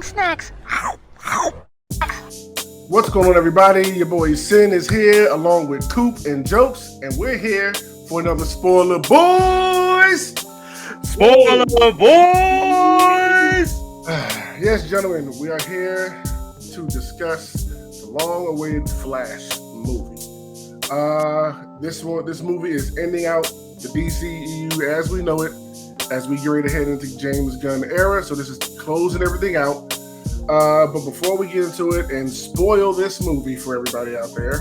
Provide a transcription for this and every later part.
eating snacks. What's going on, everybody? Your boy Sin is here along with Coop and Jokes, and we're here for another Spoiler Boys. Spoiler Boys! Yes, gentlemen, we are here to discuss the long-awaited Flash movie. This movie is ending out the DCEU as we know it, as we get ready to head into James Gunn era. So this is closing everything out. But before we get into it and spoil this movie for everybody out there,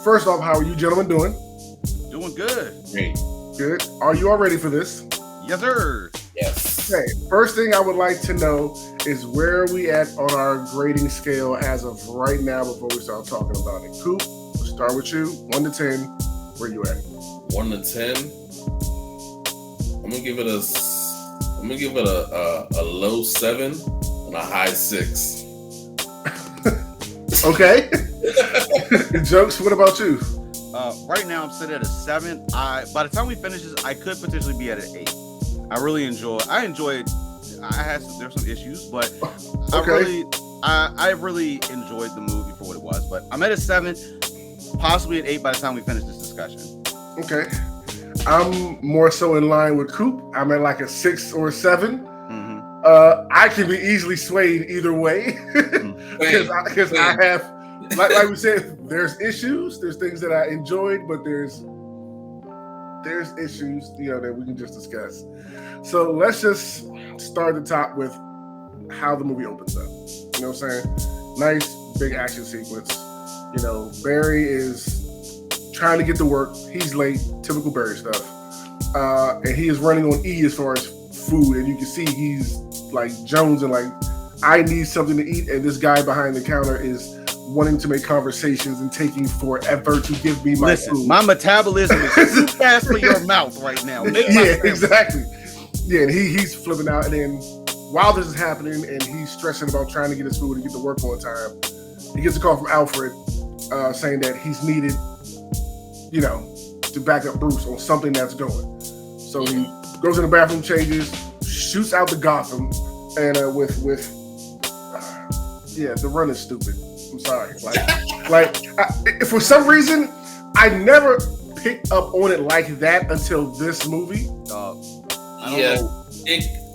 first off, how are you gentlemen doing? Doing good. Great. Good. Are you all ready for this? Yes, sir. Yes. Okay. First thing I would like to know is where are we at on our grading scale as of right now before we start talking about it. Coop, we'll start with you. 1 to 10. Where you at? 1 to 10. I'm gonna give it a low 7 and a high 6. Okay. Jokes, what about you? Right now, I'm sitting at a 7. By the time we finish this, I could potentially be at an 8. I enjoyed. There's some issues, but Okay. I really enjoyed the movie for what it was. But I'm at a 7, possibly an 8 by the time we finish this discussion. Okay. I'm more so in line with Coop. I'm at like a 6 or a 7. Mm-hmm. I can be easily swayed either way because I have, like we said, there's issues. There's things that I enjoyed, but there's issues, that we can just discuss. So let's just start at the top with how the movie opens up. You know what I'm saying? Nice big action sequence. Barry is trying to get to work. He's late, typical Barry stuff. And he is running on E as far as food. And you can see he's like Jones and like, I need something to eat. And this guy behind the counter is wanting to make conversations and taking forever to give me my food. My metabolism is too fast for your mouth right now. Yeah, exactly. Yeah, and he's flipping out. And then while this is happening and he's stressing about trying to get his food and get to work on time, he gets a call from Alfred saying that he's needed to back up Bruce on something that's going. So he goes in the bathroom, changes, shoots out the Gotham, and the run is stupid. I'm sorry. For some reason, I never picked up on it like that until this movie.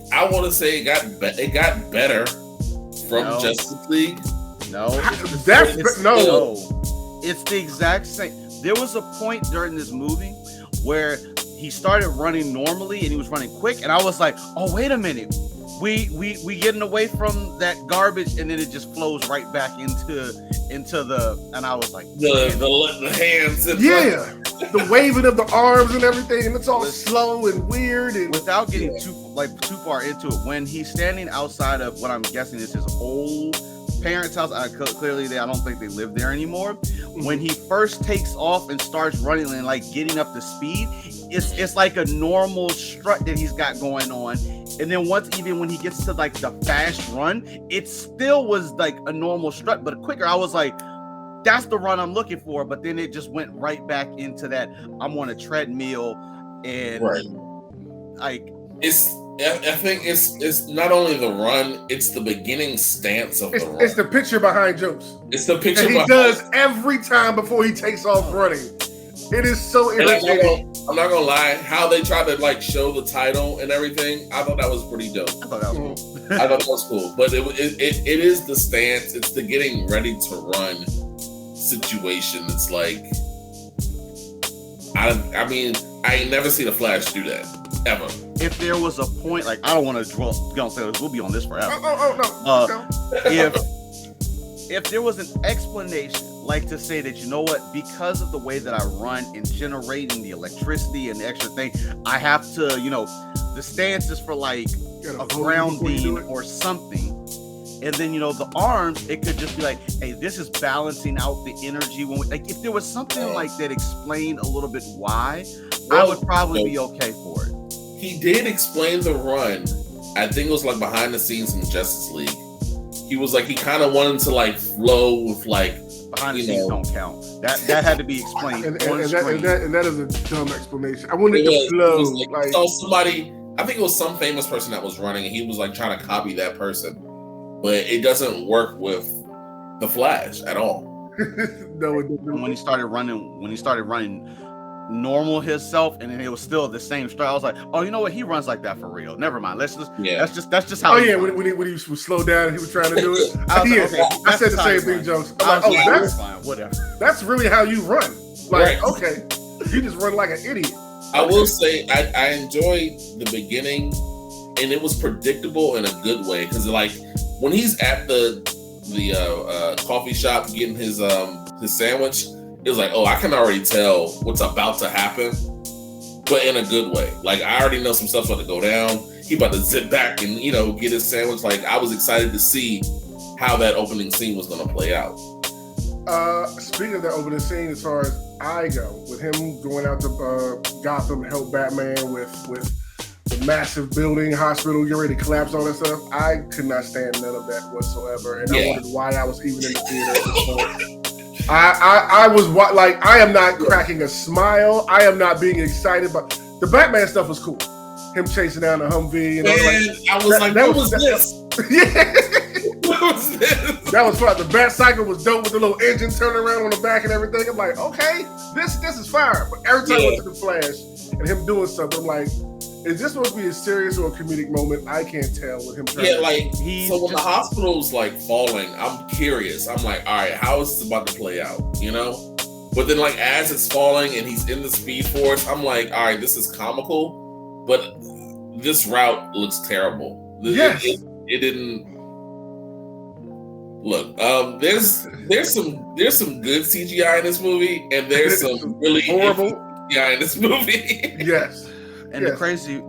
I want to say it got better from Justice League. No, it's the exact same. There was a point during this movie where he started running normally and he was running quick, and I was like, "Oh, wait a minute, we getting away from that garbage," and then it just flows right back into the. And I was like, the hands, and the waving of the arms and everything, and it's all slow and weird. And without getting too far into it, when he's standing outside of what I'm guessing is his old parents' house, clearly I don't think they live there anymore. When he first takes off and starts running and like getting up to speed, it's like a normal strut that he's got going on. And then even when he gets to like the fast run, it still was like a normal strut, but quicker. I was like, that's the run I'm looking for. But then it just went right back into that I'm on a treadmill and I think it's not only the run, it's the beginning stance of the run. It's the picture behind Jokes. It's the picture that he does every time before he takes off running. It is so irritating. I'm not gonna lie, how they tried to like show the title and everything, I thought that was pretty dope. I thought that was cool. But it is the stance, it's the getting ready to run situation. It's like I ain't never seen a Flash do that ever. If there was a point, like I don't want to say we'll be on this forever. No. If there was an explanation, like to say that because of the way that I run and generating the electricity and the extra thing, I have to, the stance is for like a grounding or something. And then, the arms, it could just be like, hey, this is balancing out the energy. If there was something like that explained a little bit why, I would probably be okay for it. He did explain the run. I think it was like behind the scenes in Justice League. He was like, he kind of wanted to like flow with like behind the scenes don't count. That had to be explained and on screen. That is a dumb explanation. I wanted to flow. Saw somebody I think it was some famous person that was running, and he was like trying to copy that person, but it doesn't work with the Flash at all. No, it didn't. And when he started running normal himself, and then it was still the same style. I was like, oh, you know what? He runs like that for real. Never mind. That's just how. Oh yeah, when he was slow down, he was trying to do it. I said the same thing, jokes. I'm like, that's fine. Whatever. That's really how you run. Like, okay, you just run like an idiot. I will say I enjoyed the beginning, and it was predictable in a good way, because like when he's at the coffee shop getting his sandwich, it was like, oh, I can already tell what's about to happen, but in a good way. Like, I already know some stuff's about to go down. He about to sit back and get his sandwich. Like, I was excited to see how that opening scene was going to play out. Speaking of that opening scene, as far as I go, with him going out to Gotham to help Batman with the massive building, hospital, getting ready to collapse, all that stuff, I could not stand none of that whatsoever, and I wondered why I was even in the theater at this point. I was like, I am not cracking a smile. I am not being excited, but the Batman stuff was cool. Him chasing down the Humvee, and I was like, what was this? Yeah. What was this? That was fun. The Bat Cycle was dope with the little engine turning around on the back and everything. I'm like, okay, this is fire. But every time I went to the Flash and him doing something, I'm like, is this supposed to be a serious or a comedic moment? I can't tell with him trying. Yeah, like so when the hospital's like falling, I'm curious. I'm like, all right, how is this about to play out? But then like as it's falling and he's in the Speed Force, I'm like, all right, this is comical, but this route looks terrible. Yes. It didn't look. There's some good CGI in this movie, and there's some really horrible CGI in this movie. Yes. And the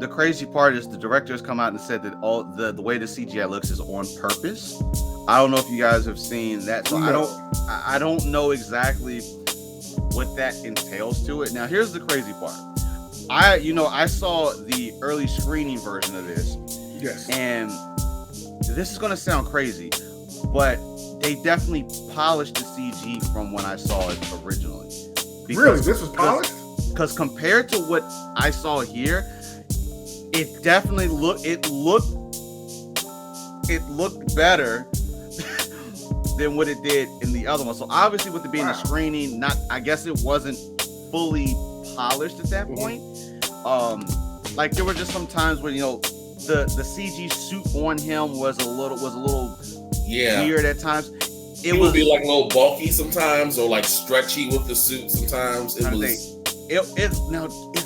crazy part is the directors come out and said that all the way the CGI looks is on purpose. I don't know if you guys have seen that, so No. I don't know exactly what that entails to it. Now here's the crazy part. I saw the early screening version of this. Yes. And this is gonna sound crazy, but they definitely polished the CG from when I saw it originally. Really? This was polished? Because compared to what I saw here, it definitely looked better than what it did in the other one. So obviously with it being a screening, I guess it wasn't fully polished at that point. Like there were just some times where the CG suit on him was a little weird at times. It would be like a little bulky sometimes, or like stretchy with the suit sometimes. It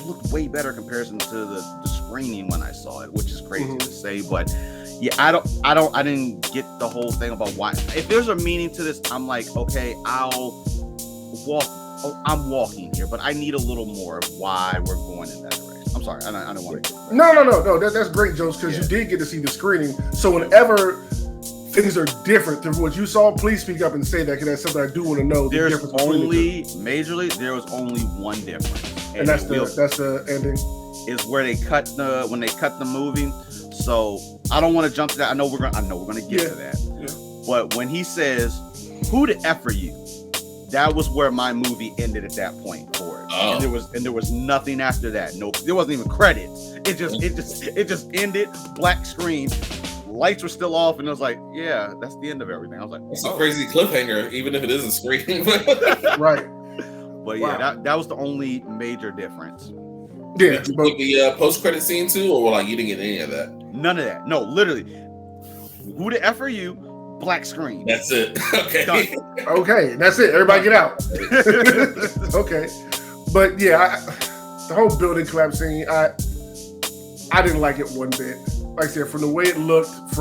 looked way better in comparison to the screening when I saw it, which is crazy to say, but yeah, I didn't get the whole thing about why. If there's a meaning to this, I'm like, okay, I'm walking here, but I need a little more of why we're going in that direction. I'm sorry, I don't want to. No. That's great, Jokes, because you did get to see the screening. So whenever things are different from what you saw, please speak up and say that, because that's something I do want to know. There was only one difference, and that's the ending. Is where they cut the movie. So I don't want to jump to that. I know we're gonna get to that. Yeah. But when he says, "Who the F are you?" That was where my movie ended at that point for it. Oh. And there was nothing after that. No, there wasn't even credits. It just ended, black screen. Lights were still off, and I was like, yeah, that's the end of everything. I was like, it's a crazy cliffhanger, even if it is a screen. Right. But yeah, that was the only major difference. Yeah. Did you put the post-credit scene too, or like you didn't get any of that? None of that. No, literally. Who the F are you? Black screen. That's it. Okay. Done. Okay, that's it. Everybody get out. Okay. But yeah, the whole building collapse scene, I didn't like it one bit. Like I said, from the way it looked, as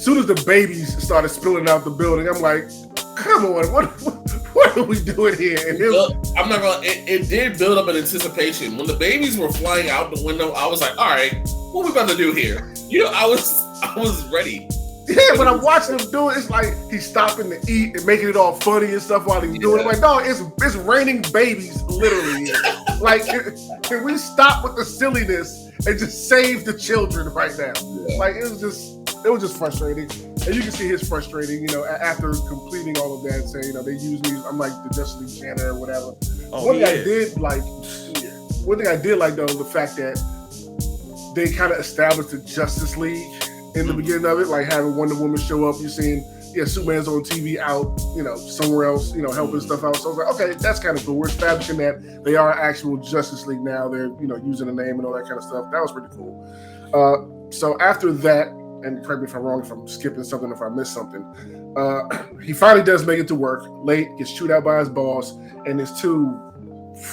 soon as the babies started spilling out the building, I'm like, come on, what are we doing here? And I'm not gonna. It did build up an anticipation. When the babies were flying out the window, I was like, all right, what are we about to do here? I was ready. Yeah, but I'm watching him do it. It's like he's stopping to eat and making it all funny and stuff while he's doing it. Like, no, it's raining babies, literally. Like, can we stop with the silliness and just save the children right now? Yeah. Like, it was just frustrating. And you can see his frustrating, after completing all of that, saying, they use me, I'm like the Justice League janitor or whatever. One thing I did like, though, the fact that they kind of established the Justice League in the beginning of it, like having Wonder Woman show up. You're seeing, Superman's on TV out, somewhere else, helping stuff out. So I was like, okay, that's kind of cool. We're establishing that they are actual Justice League now. They're, using the name and all that kind of stuff. That was pretty cool. So after that, and correct me if I'm wrong, if I'm skipping something, if I missed something, he finally does make it to work late, gets chewed out by his boss, and his two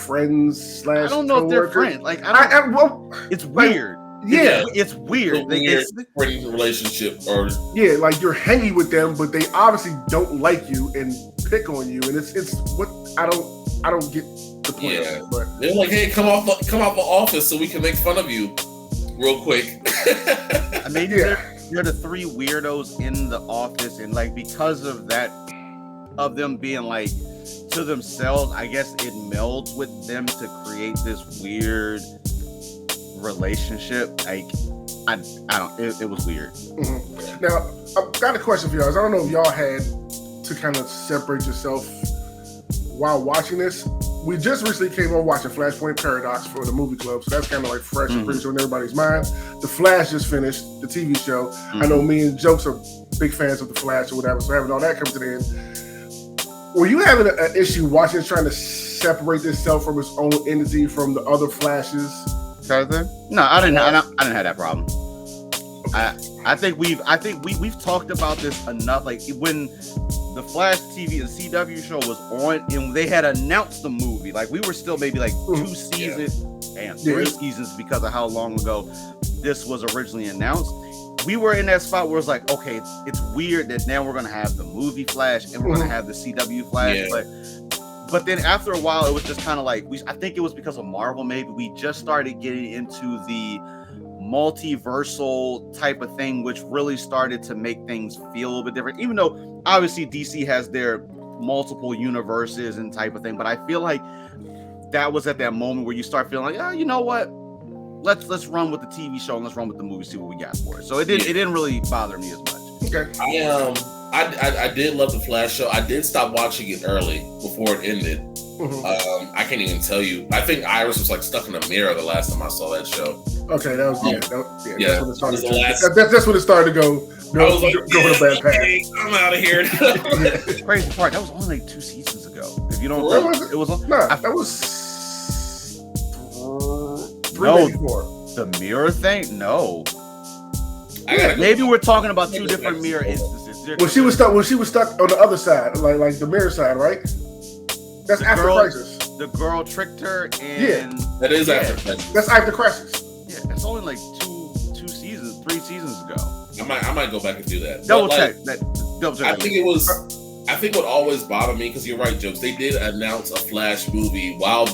friends / I don't know if they're friends. Like, it's weird. Yeah, it's weird. Weird friend relationship, or like you're hanging with them, but they obviously don't like you and pick on you, and it's what I don't get the point. Yeah, but they're like, hey, come off the office so we can make fun of you real quick. Maybe they're the three weirdos in the office, and like because of that, of them being like to themselves, I guess it melds with them to create this weird relationship. Like I don't. It was weird. Mm-hmm. Now I've got a question for y'all. I don't know if y'all had to kind of separate yourself while watching this. We just recently came on watching Flashpoint Paradox for the movie club, so that's kind of like fresh and pretty sure in everybody's mind. The Flash just finished, the TV show. I know me and Jokes are big fans of the Flash or whatever, so having all that come to the end. Were you having an issue watching it, trying to separate itself from its own entity from the other Flashes? No, I didn't have that problem. I think we've talked about this enough. Like when the Flash TV and CW show was on, and they had announced the movie. Like we were still maybe like 2 seasons and 3 seasons because of how long ago this was originally announced. We were in that spot where it's like, okay, it's weird that now we're gonna have the movie Flash and we're gonna have the CW Flash, but then after a while, it was just kind of like I think it was because of Marvel. Maybe we just started getting into the multiversal type of thing, which really started to make things feel a little bit different. Even though obviously DC has their multiple universes and type of thing, but I feel like that was at that moment where you start feeling like, oh, you know what? Let's run with the TV show and let's run with the movie, see what we got for it. So it didn't really bother me as much. Okay. I did love the Flash show. I did stop watching it early before it ended. I can't even tell you. I think Iris was like stuck in a mirror the last time I saw that show. Okay, that was yeah. That's when it started. That's when it started to go. I was like, go in a bad path. I'm out of here. The crazy part, that was only like 2 seasons ago. If you don't know, it was that was 3 maybe 4. The mirror thing? No. Maybe we're talking about 2 different mirror instances. When she was stuck on the other side, like the mirror side, right? That's after Crisis. The girl tricked her, and that is after Crisis. That's after Crisis. Yeah, that's only like 2 seasons, 3 seasons ago. I might go back and do that. Double check. I think it was. I think what always bothered me, because you're right, Jokes. They did announce a Flash movie while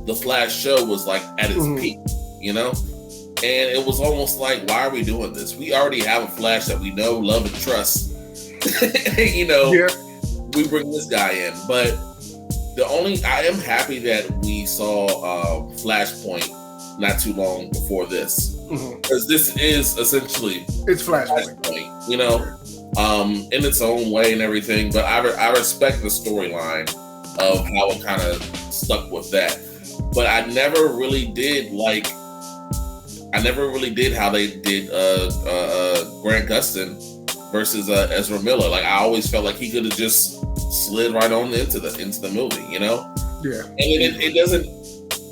the Flash show was like at its peak, and it was almost like, why are we doing this? We already have a Flash that we know, love, and trust. We bring this guy in, but I am happy that we saw Flashpoint not too long before this, because this is essentially it's Flashpoint, in its own way and everything. But I respect the storyline of how it kind of stuck with that. But I never really did how they did Grant Gustin versus Ezra Miller. Like I always felt like he could have just slid right on into the movie, Yeah. And it doesn't,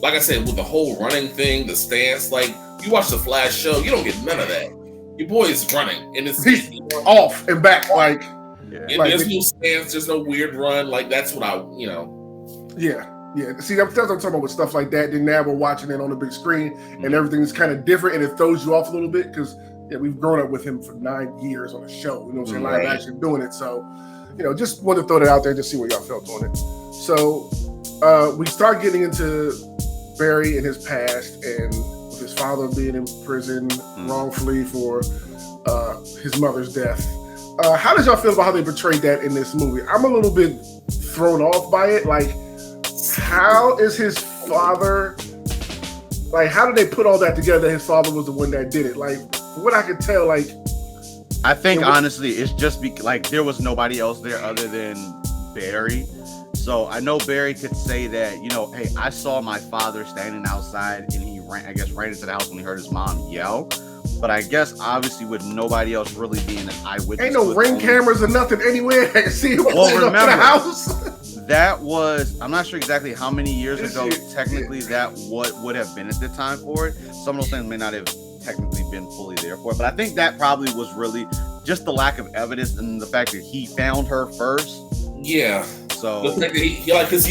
like I said, with the whole running thing, the stance. Like you watch the Flash show, you don't get none of that. Your boy is running, and it's off and back, like. And there's no stance, there's no weird run. Like that's what Yeah. See, that's what I'm talking about with stuff like that. Then now we're watching it on the big screen, and everything is kind of different, and it throws you off a little bit because we've grown up with him for 9 years on the show. You know what I'm saying? Live action doing it. So, just wanted to throw that out there and just see what y'all felt on it. So, we start getting into Barry and his past, and with his father being in prison wrongfully for his mother's death. How did y'all feel about how they portrayed that in this movie? I'm a little bit thrown off by it. Like, how is his father? Like, how did they put all that together? His father was the one that did it. Like, from what I could tell, like, I think honestly, it's just like there was nobody else there other than Barry. So I know Barry could say that, hey, I saw my father standing outside and he I guess, ran into the house when he heard his mom yell. But I guess obviously with nobody else really being an eyewitness, ain't no ring cameras or nothing anywhere. I can see him well, up to the house. That was, I'm not sure exactly how many years ago technically that would have been at the time for it. Some of those things may not have technically been fully there for it, but I think that probably was really just the lack of evidence and the fact that he found her first. Yeah. So the fact that he like, because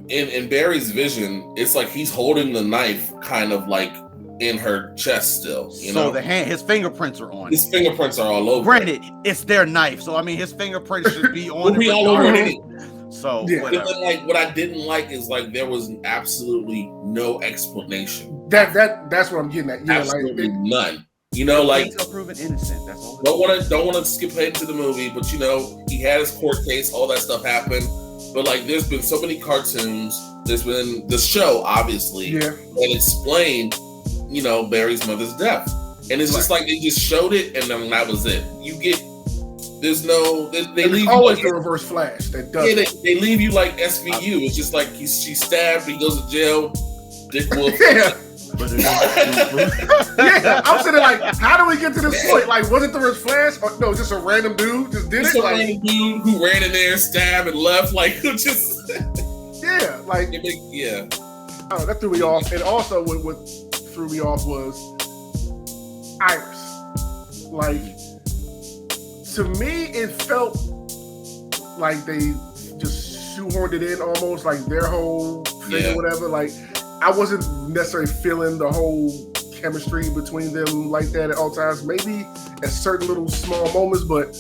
in Barry's vision, it's like he's holding the knife kind of like in her chest still. You know, his fingerprints are on. His fingerprints are all over. Granted, it's their knife, so I mean his fingerprints should be on it. All over it. So whatever. Then, like, what I didn't like is like there was absolutely no explanation. That's what I'm getting at. Yeah, absolutely none. You know, like until proven innocent. That's all. Don't want to skip ahead to the movie, but you know, he had his court case, all that stuff happened. But like, there's been so many cartoons. There's been the show, obviously, that explained, you know, Barry's mother's death, and it's just like they just showed it, and then that was it. You get. There's no. They leave always you like, the reverse flash. That does. Yeah, they leave you like SVU. It's just like she stabbed. He goes to jail. Dick Wolf. Yeah. Yeah, I'm sitting like, how do we get to this point? Like, was it the reverse flash? Or, no, just a random dude just did it. A random dude who ran in there, stabbed, and left. Like, who just. Yeah, like. Yeah. Oh, that threw me off. And also, what threw me off was Iris. Like. To me, it felt like they just shoehorned it in almost, like their whole thing or whatever. Like, I wasn't necessarily feeling the whole chemistry between them like that at all times. Maybe at certain little small moments, but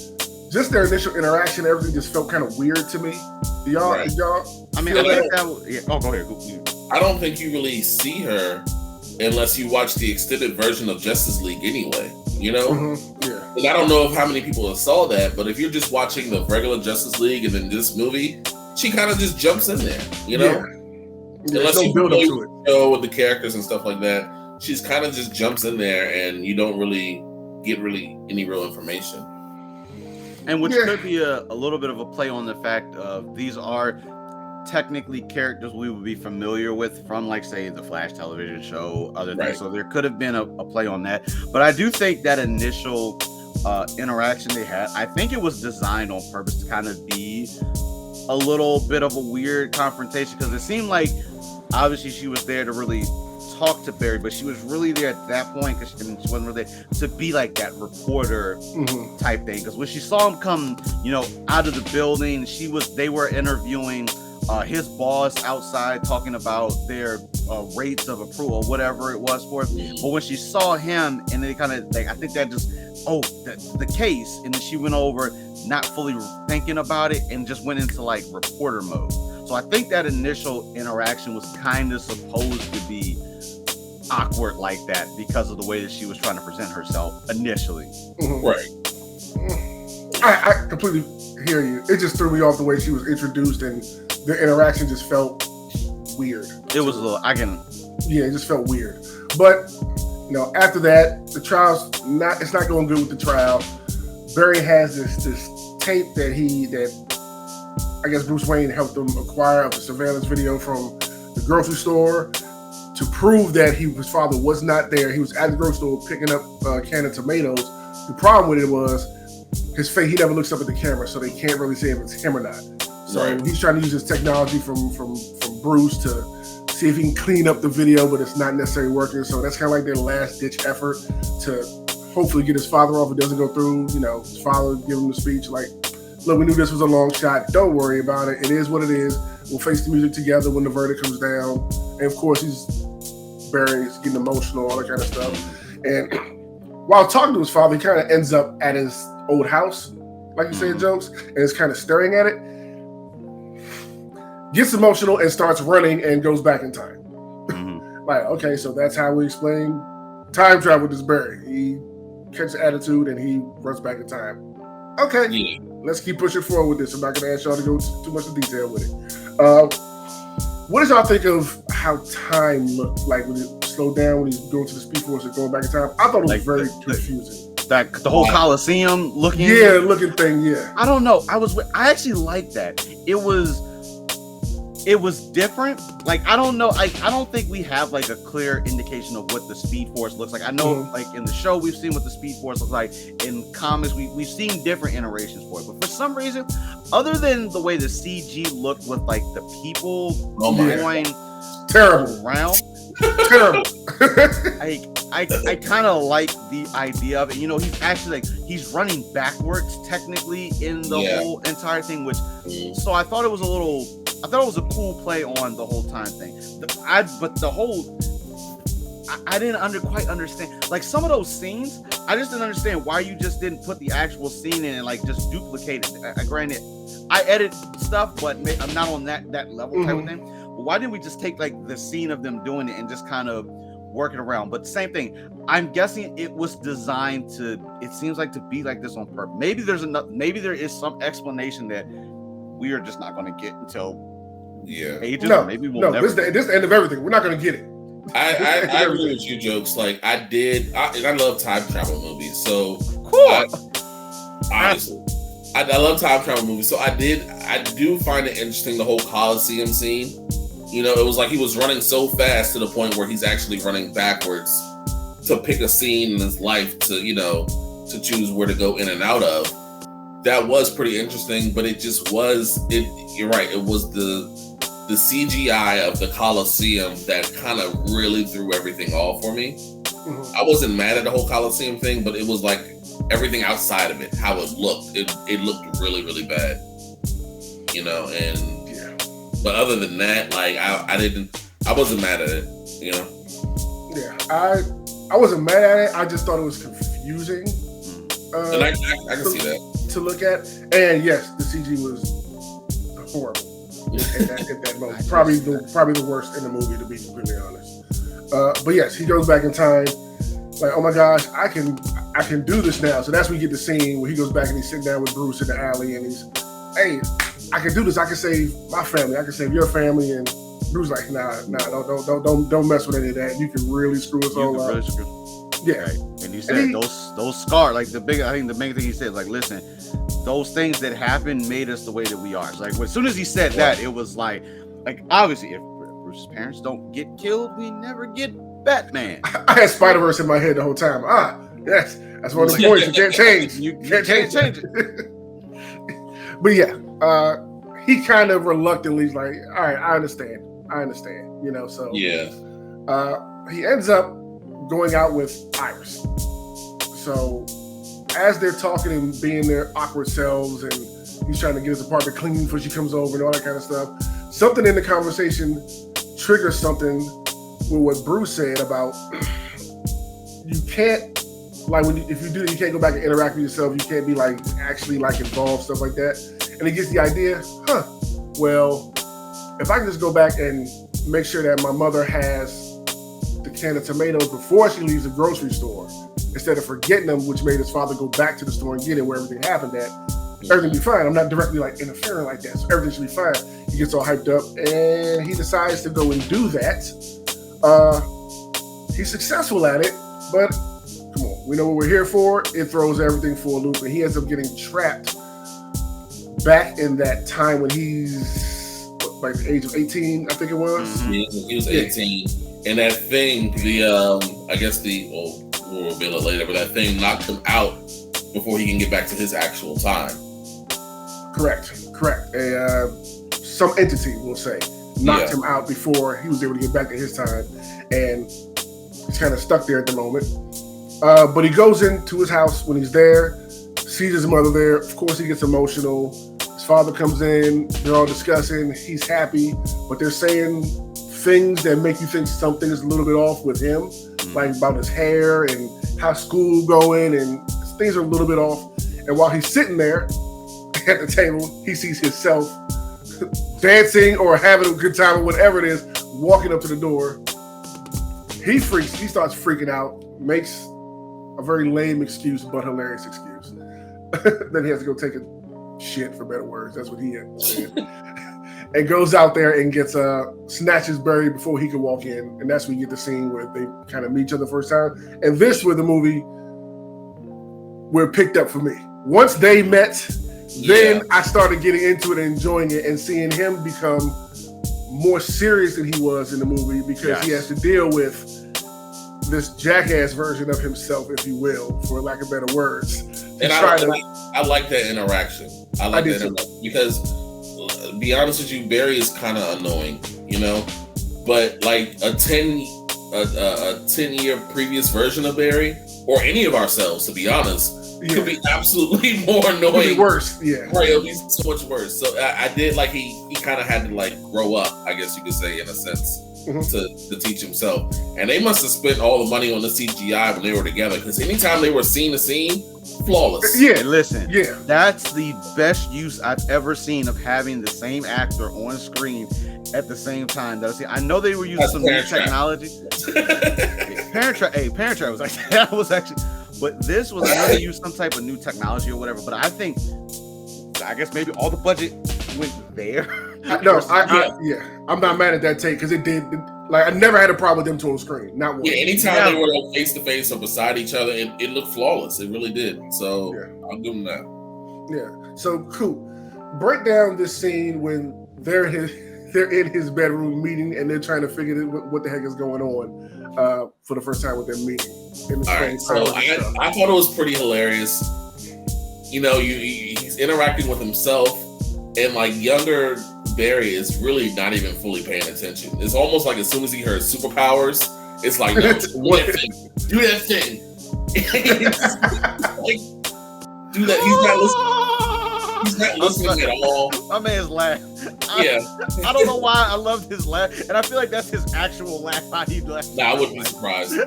just their initial interaction, everything just felt kind of weird to me. Y'all? I mean, I think that was, oh, go ahead. I don't think you really see her unless you watch the extended version of Justice League anyway. You know? Mm-hmm. Yeah. And I don't know how many people saw that, but if you're just watching the regular Justice League and then this movie, she kind of just jumps in there, you know? Yeah. Unless you build up to it. Show with the characters and stuff like that, she's kind of just jumps in there and you don't really get any real information. And which could be a little bit of a play on the fact of these are technically characters we would be familiar with from, like, say, the Flash television show, other things. So there could have been a play on that. But I do think that initial interaction they had, I think it was designed on purpose to kind of be a little bit of a weird confrontation, because it seemed like obviously she was there to really talk to Barry, but she was really there at that point because she wasn't really there to be like that reporter type thing. Because when she saw him come, you know, out of the building, they were interviewing his boss outside, talking about their rates of approval, whatever it was for him. But when she saw him, and they kind of like, I think that just, the case, and then she went over, not fully thinking about it, and just went into like reporter mode. So I think that initial interaction was kind of supposed to be awkward like that because of the way that she was trying to present herself initially. Right. I completely hear you. It just threw me off the way she was introduced, and the interaction just felt weird. It was a little, it just felt weird. But, you know, after that, the trial's it's not going good with the trial. Barry has this tape that I guess Bruce Wayne helped him acquire, of the surveillance video from the grocery store to prove that his father was not there. He was at the grocery store picking up a can of tomatoes. The problem with it was his face. He never looks up at the camera, so they can't really say if it's him or not. So he's trying to use this technology from Bruce to see if he can clean up the video, but it's not necessarily working. So that's kind of like their last ditch effort to hopefully get his father off. It doesn't go through. You know, his father give him the speech like, "Look, we knew this was a long shot. Don't worry about it. It is what it is. We'll face the music together when the verdict comes down." And of course, Barry's getting emotional, all that kind of stuff. And while talking to his father, he kind of ends up at his old house, like you said, Jones, and is kind of staring at it. Gets emotional and starts running and goes back in time. Like, okay, so that's how we explain time travel with this Barry. He catches attitude and he runs back in time. Okay, let's keep pushing forward with this. I'm not going to ask y'all to go too much in detail with it. What did y'all think of how time looked like when it slowed down, when he's going to the Speed Force and going back in time? I thought it was very confusing. The whole Coliseum looking looking thing, I don't know. I actually liked that. It was it was different. Like, I don't know. I don't think we have like a clear indication of what the Speed Force looks like. I know, like in the show, we've seen what the Speed Force looks like. In comics, we've seen different iterations for it. But for some reason, other than the way the CG looked with like the people going terrible around, terrible. I kind of like the idea of it. You know, he's actually like he's running backwards technically in the whole entire thing, which so I thought it was a cool play on the whole time thing. I didn't quite understand like some of those scenes. I just didn't understand why you just didn't put the actual scene in and like just duplicate it. Granted, I edit stuff, but I'm not on that level type of thing. But why didn't we just take like the scene of them doing it and just kind of work it around? But same thing. I'm guessing it was designed to. It seems like to be like this on purpose. Maybe there is some explanation that we are just not going to get until ages. No, maybe we'll never. This is the end of everything. We're not going to get it. I agree with you, Jokes. Like I love time travel movies. So cool. Honestly, I love time travel movies. So I do find it interesting, the whole Coliseum scene. You know, it was like he was running so fast to the point where he's actually running backwards to pick a scene in his life to choose where to go in and out of. That was pretty interesting, but it you're right. It was the CGI of the Coliseum that kind of really threw everything off for me. Mm-hmm. I wasn't mad at the whole Coliseum thing, but it was like everything outside of it, how it looked. It looked really, really bad. You know, but other than that, like I wasn't mad at it, you know? Yeah, I wasn't mad at it. I just thought it was confusing. And I can see that. To look at. And yes, the CG was horrible at that moment. Probably the worst in the movie, to be completely honest. But yes, he goes back in time. Like, oh my gosh, I can do this now. So that's when we get the scene where he goes back and he's sitting down with Bruce in the alley and he's, hey, I can do this. I can save my family. I can save your family. And Bruce like, nah, don't mess with any of that. You can really screw us all up. Yeah. Right. And he said those scars, like I think the main thing he said, like, listen, those things that happened made us the way that we are. It's like, as soon as he said that, it was like obviously if Bruce's parents don't get killed, we never get Batman. I had Spider-Verse in my head the whole time. Yes, that's one of the points you can't change. You can't change it. But yeah, he kind of reluctantly is like, all right, I understand, you know. So yeah, he ends up going out with Iris. So as they're talking and being their awkward selves, and he's trying to get his apartment clean before she comes over and all that kind of stuff, something in the conversation triggers something with what Bruce said about you can't, like, if you do, you can't go back and interact with yourself. You can't be like actually like involved, stuff like that. And he gets the idea, well, if I can just go back and make sure that my mother has the can of tomatoes before she leaves the grocery store, instead of forgetting them, which made his father go back to the store and get it where everything happened at, everything be fine. I'm not directly like interfering like that, so everything should be fine. He gets all hyped up and he decides to go and do that. He's successful at it, but come on, we know what we're here for. It throws everything for a loop, and he ends up getting trapped back in that time when he's like the age of 18, I think it was. Mm-hmm. He was 18, and that thing, I guess we'll reveal it later, but that thing knocked him out before he can get back to his actual time. Correct. Some entity, we'll say, knocked him out before he was able to get back to his time, and he's kind of stuck there at the moment. But he goes into his house when he's there, sees his mother there. Of course, he gets emotional. His father comes in. They're all discussing. He's happy, but they're saying things that make you think something is a little bit off with him, like about his hair and how school going, and things are a little bit off. And while he's sitting there at the table, he sees himself dancing or having a good time or whatever it is, walking up to the door. He starts freaking out, makes a very lame excuse, but hilarious excuse. Then he has to go take a shit, for better words. That's what he said. And goes out there and gets snatches Barry before he can walk in. And that's when you get the scene where they kind of meet each other the first time. And this was the movie where it picked up for me. Once they met, then I started getting into it and enjoying it and seeing him become more serious than he was in the movie because he has to deal with this jackass version of himself, if you will, for lack of better words. And I like that interaction. I like that interaction because, to be honest with you, Barry is kind of annoying, you know. But like a 10-year previous version of Barry, or any of ourselves, to be honest, could be absolutely more annoying. It'd be worse, Right, it'll be so much worse. So I did like he kind of had to like grow up, I guess you could say, in a sense, to teach himself. And they must have spent all the money on the CGI when they were together, because anytime they were scene to scene, flawless. Yeah, listen. Yeah, that's the best use I've ever seen of having the same actor on screen at the same time. I know they were using some new technology. Parent Trap was like that was actually, but this was another use some type of new technology or whatever. But I guess maybe all the budget went there. I'm not mad at that take because it did. Like I never had a problem with them two on screen. Not one. Yeah, anytime they were like face to face or beside each other, it looked flawless. It really did. So I'll give them that. Yeah. So Coop, break down this scene when they're in his bedroom meeting and they're trying to figure out what the heck is going on for the first time with their meeting. All right. So I thought it was pretty hilarious. You know, he's interacting with himself, and like younger Barry is really not even fully paying attention. It's almost like as soon as he heard superpowers, it's like, no, do that thing. Like, do that. He's not listening at all. My man's laugh. Yeah. I don't know why I loved his laugh, and I feel like that's his actual laugh. How he laughed. Nah, I wouldn't be surprised.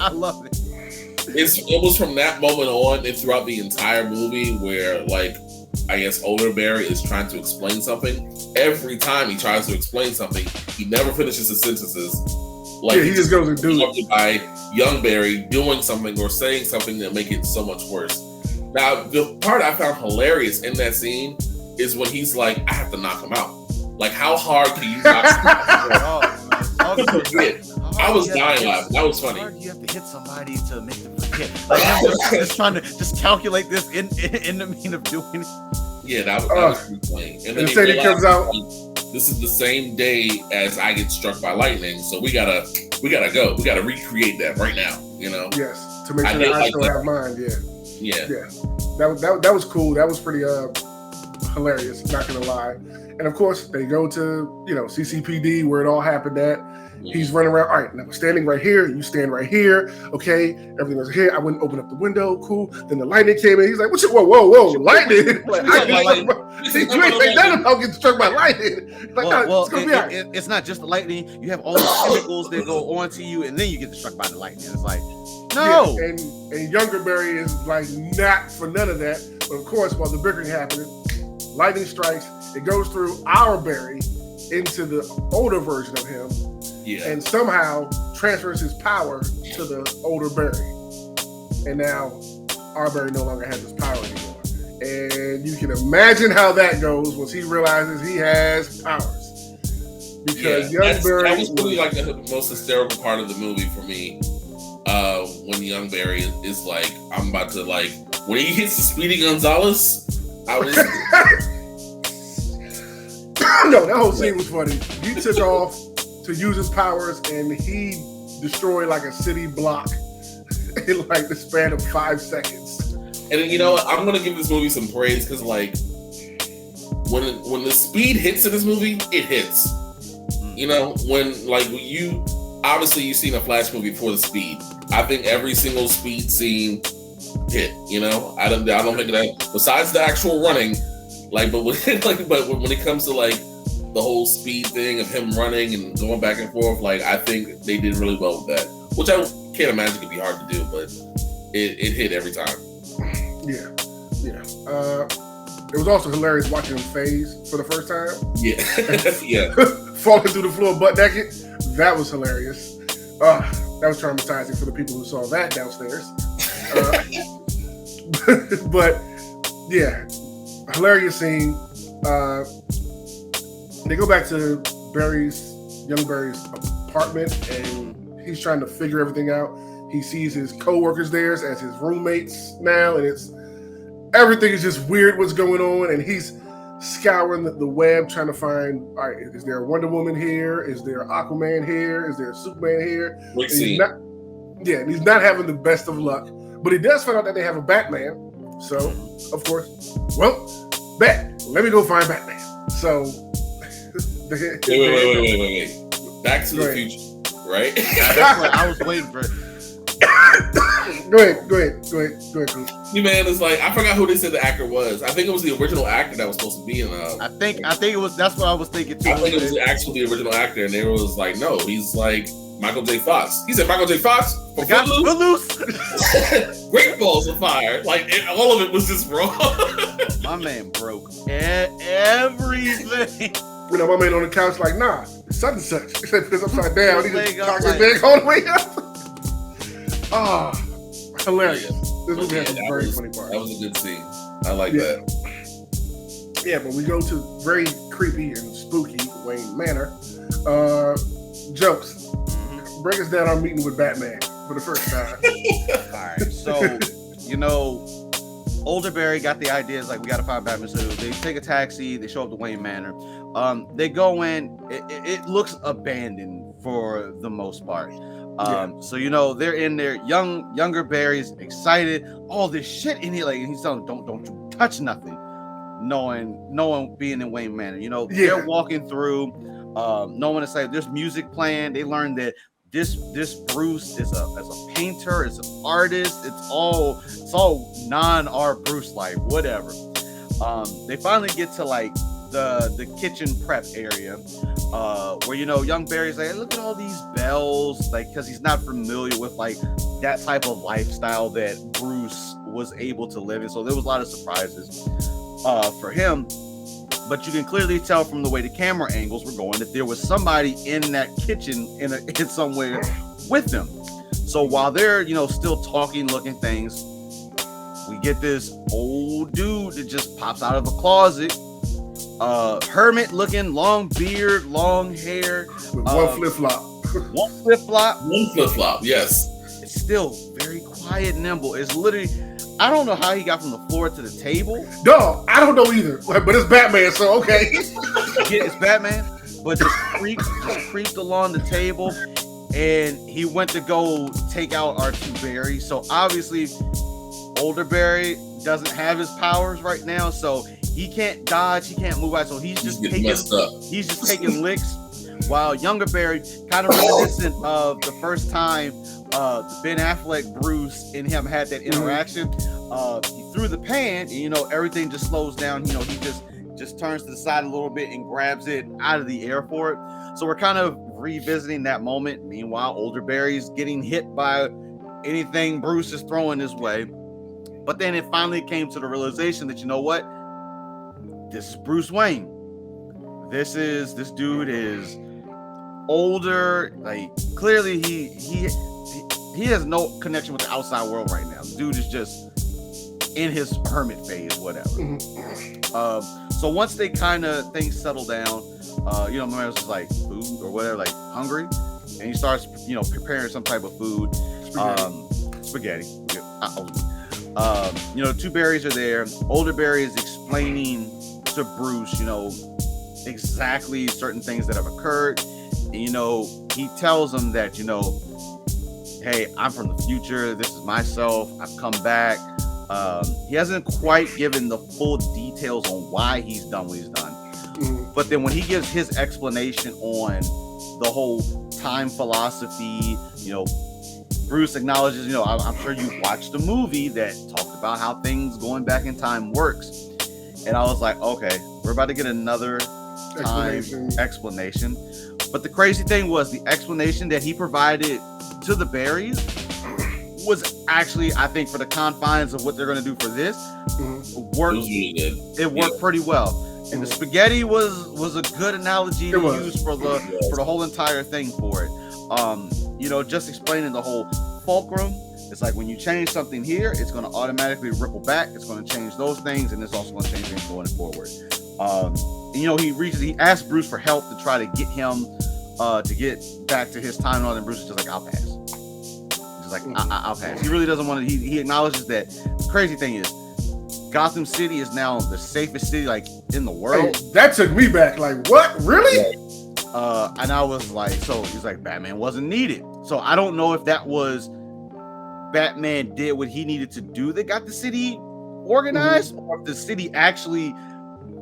I love it. It was from that moment on and throughout the entire movie where, like, I guess older Barry is trying to explain something. Every time he tries to explain something, he never finishes his sentences. Like he just goes and do it. By young Barry doing something or saying something that make it so much worse. Now, the part I found hilarious in that scene is when he's like, I have to knock him out. Like, how hard can you knock someone out? I was dying laughing. That was funny. You have to hit somebody to make them forget. Like, I'm just trying to calculate this in the mean of doing it. Yeah, that was pretty funny. And then he comes out. This is the same day as I get struck by lightning, so we gotta go. We gotta recreate that right now. You know. Yes, to make sure that I still have mine. Yeah. That was cool. That was pretty hilarious. Not gonna lie. And of course, they go to CCPD where it all happened at. He's running around. All right, now we're standing right here. You stand right here. Okay, everything was here. I wouldn't open up the window. Cool. Then the lightning came in. He's like, whoa, lightning. Like, you ain't say nothing about getting struck by lightning. Like, it's not just the lightning. You have all the chemicals that go onto you, and then you get struck by the lightning. It's like, no. Yeah, and younger Barry is like not for none of that. But of course, while the bickering happening, lightning strikes. It goes through our Barry into the older version of him. Yeah. And somehow transfers his power to the older Barry. And now our Barry no longer has his power anymore. And you can imagine how that goes once he realizes he has powers. Because young Barry... That was really like the most hysterical part of the movie for me. When young Barry is like, I'm about to like... When he hits the Speedy Gonzalez, I was... No, that whole scene was funny. He took off to use his powers, and he destroyed like a city block in like the span of 5 seconds. And then, you know what? I'm gonna give this movie some praise because, like, when the speed hits in this movie, it hits. You know, when you obviously you've seen a Flash movie before the speed. I think every single speed scene hit. You know, I don't think that besides the actual running, but when it comes to like the whole speed thing of him running and going back and forth, like I think they did really well with that, which I can't imagine could be hard to do, but it hit every time. Yeah. It was also hilarious watching him phase for the first time. Yeah, yeah. Falling through the floor butt naked. That was hilarious. That was traumatizing for the people who saw that downstairs. But yeah, hilarious scene. They go back to young Barry's apartment, and he's trying to figure everything out. He sees his co-workers there as his roommates now, and everything is just weird what's going on, and he's scouring the web trying to find, all right, is there a Wonder Woman here? Is there Aquaman here? Is there a Superman here? Quick And scene. and he's not having the best of luck. But he does find out that they have a Batman. So, of course, well, let me go find Batman. So, Wait. Back to the Future, right? That's what I was waiting for. Go ahead, Coop. You man is like, I forgot who they said the actor was. I think it was the original actor that was supposed to be in. I think it was. That's what I was thinking too. I think it was actually the original actor, and they was like, no, he's like Michael J. Fox. He said Michael J. Fox for Footloose. Great Balls of Fire. Like all of it was just wrong. My man broke everything. You know, my man on the couch like, nah, it's such and such. He said it's upside down. He just cocked his like, leg all the way up. Oh, hilarious. This movie has a very funny part. That was a good scene. I like that. Yeah, but we go to very creepy and spooky Wayne Manor. Jokes. Break us down our meeting with Batman for the first time. All right, so older Barry got the idea. It's like, we got to find Batman. So they take a taxi. They show up to Wayne Manor. They go in. It looks abandoned for the most part. So they're in there. Younger Barry's excited. All this shit in here, like, and he's telling them, don't you touch nothing. Knowing being in Wayne Manor, they're walking through. No one is like, there's music playing. They learn that this Bruce is a painter, is an artist. It's all non-art Bruce life, whatever. They finally get to like the kitchen prep area, where young Barry's like, look at all these bells, like, because he's not familiar with like that type of lifestyle that Bruce was able to live in. So there was a lot of surprises for him. But you can clearly tell from the way the camera angles were going that there was somebody in that kitchen in somewhere with them. So while they're still talking, looking things, we get this old dude that just pops out of a closet. Hermit looking, long beard, long hair, with one flip-flop. One flip-flop, yes. It's still very quiet, nimble. It's literally, I don't know how he got from the floor to the table. No, I don't know either. But it's Batman, so okay. Yeah, it's Batman, but just creeped along the table, and he went to go take out our two Barrys. So obviously, older Barry doesn't have his powers right now, so he can't dodge, he can't move out. So he's just taking licks, while younger Barry, kind of reminiscent of the first time Ben Affleck, Bruce, and him had that interaction. He threw the pan, and everything just slows down. He just turns to the side a little bit and grabs it out of the air for it. So we're kind of revisiting that moment. Meanwhile, older Barry's getting hit by anything Bruce is throwing his way. But then it finally came to the realization that, this is Bruce Wayne. This dude is older. Like, clearly he has no connection with the outside world right now. The dude is just in his hermit phase, whatever. So once they kind of things settle down, my man was just like, food or whatever, like hungry, and he starts preparing some type of food. Spaghetti. Two Barrys are there. Older Barry is explaining to Bruce, exactly certain things that have occurred. And, he tells him that, hey, I'm from the future. This is myself. I've come back. He hasn't quite given the full details on why he's done what he's done. But then when he gives his explanation on the whole time philosophy, Bruce acknowledges, I'm sure you watched a movie that talked about how things going back in time works. And I was like, okay, we're about to get another time explanation. But the crazy thing was the explanation that he provided to the Barrys was actually, I think, for the confines of what they're going to do for this, worked. It worked pretty well. And the spaghetti was a good analogy to use for the whole entire thing for it. Just explaining the whole fulcrum. It's like when you change something here, it's going to automatically ripple back. It's going to change those things, and it's also going to change things going forward. He asked Bruce for help to try to get him to get back to his time, and Bruce is just like, I'll pass. He's like, I'll pass. He really doesn't want to. He acknowledges that. The crazy thing is, Gotham City is now the safest city like in the world. Hey, that took me back. Like, what? Really? And I was like, so he's like, Batman wasn't needed. So I don't know if that was Batman did what he needed to do that got the city organized, or if the city actually,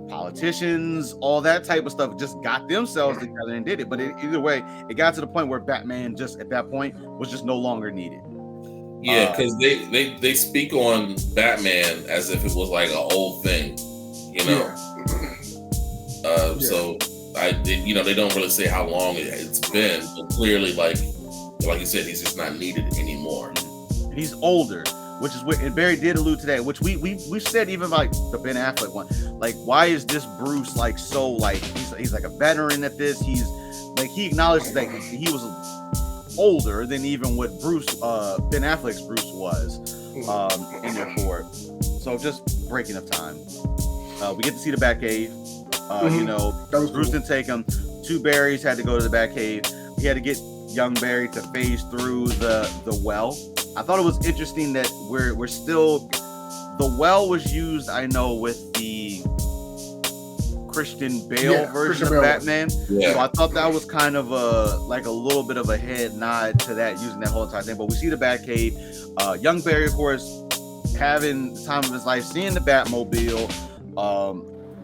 politicians, all that type of stuff, just got themselves together and did it. But either way, it got to the point where Batman just at that point was just no longer needed. Yeah, because they speak on Batman as if it was like an old thing, you know. So they don't really say how long it's been, but clearly, like you said, he's just not needed anymore. He's older, which is what, and Barry did allude to that, which we said even like the Ben Affleck one. Like, why is this Bruce like so like he's like a veteran at this? He's like, he acknowledges that he was older than even what Bruce Ben Affleck's Bruce was in there for it. So just breaking of time. We get to see the Batcave. You know, that was Bruce didn't take him. Two Barrys had to go to the Batcave. He had to get young Barry to phase through the well. I thought it was interesting that we're still, the well was used, I know, with the Christian Bale version of Batman. Yeah. So I thought that was kind of a little bit of a head nod to that, using that whole entire thing. But we see the Batcave. Young Barry, of course, having the time of his life, seeing the Batmobile,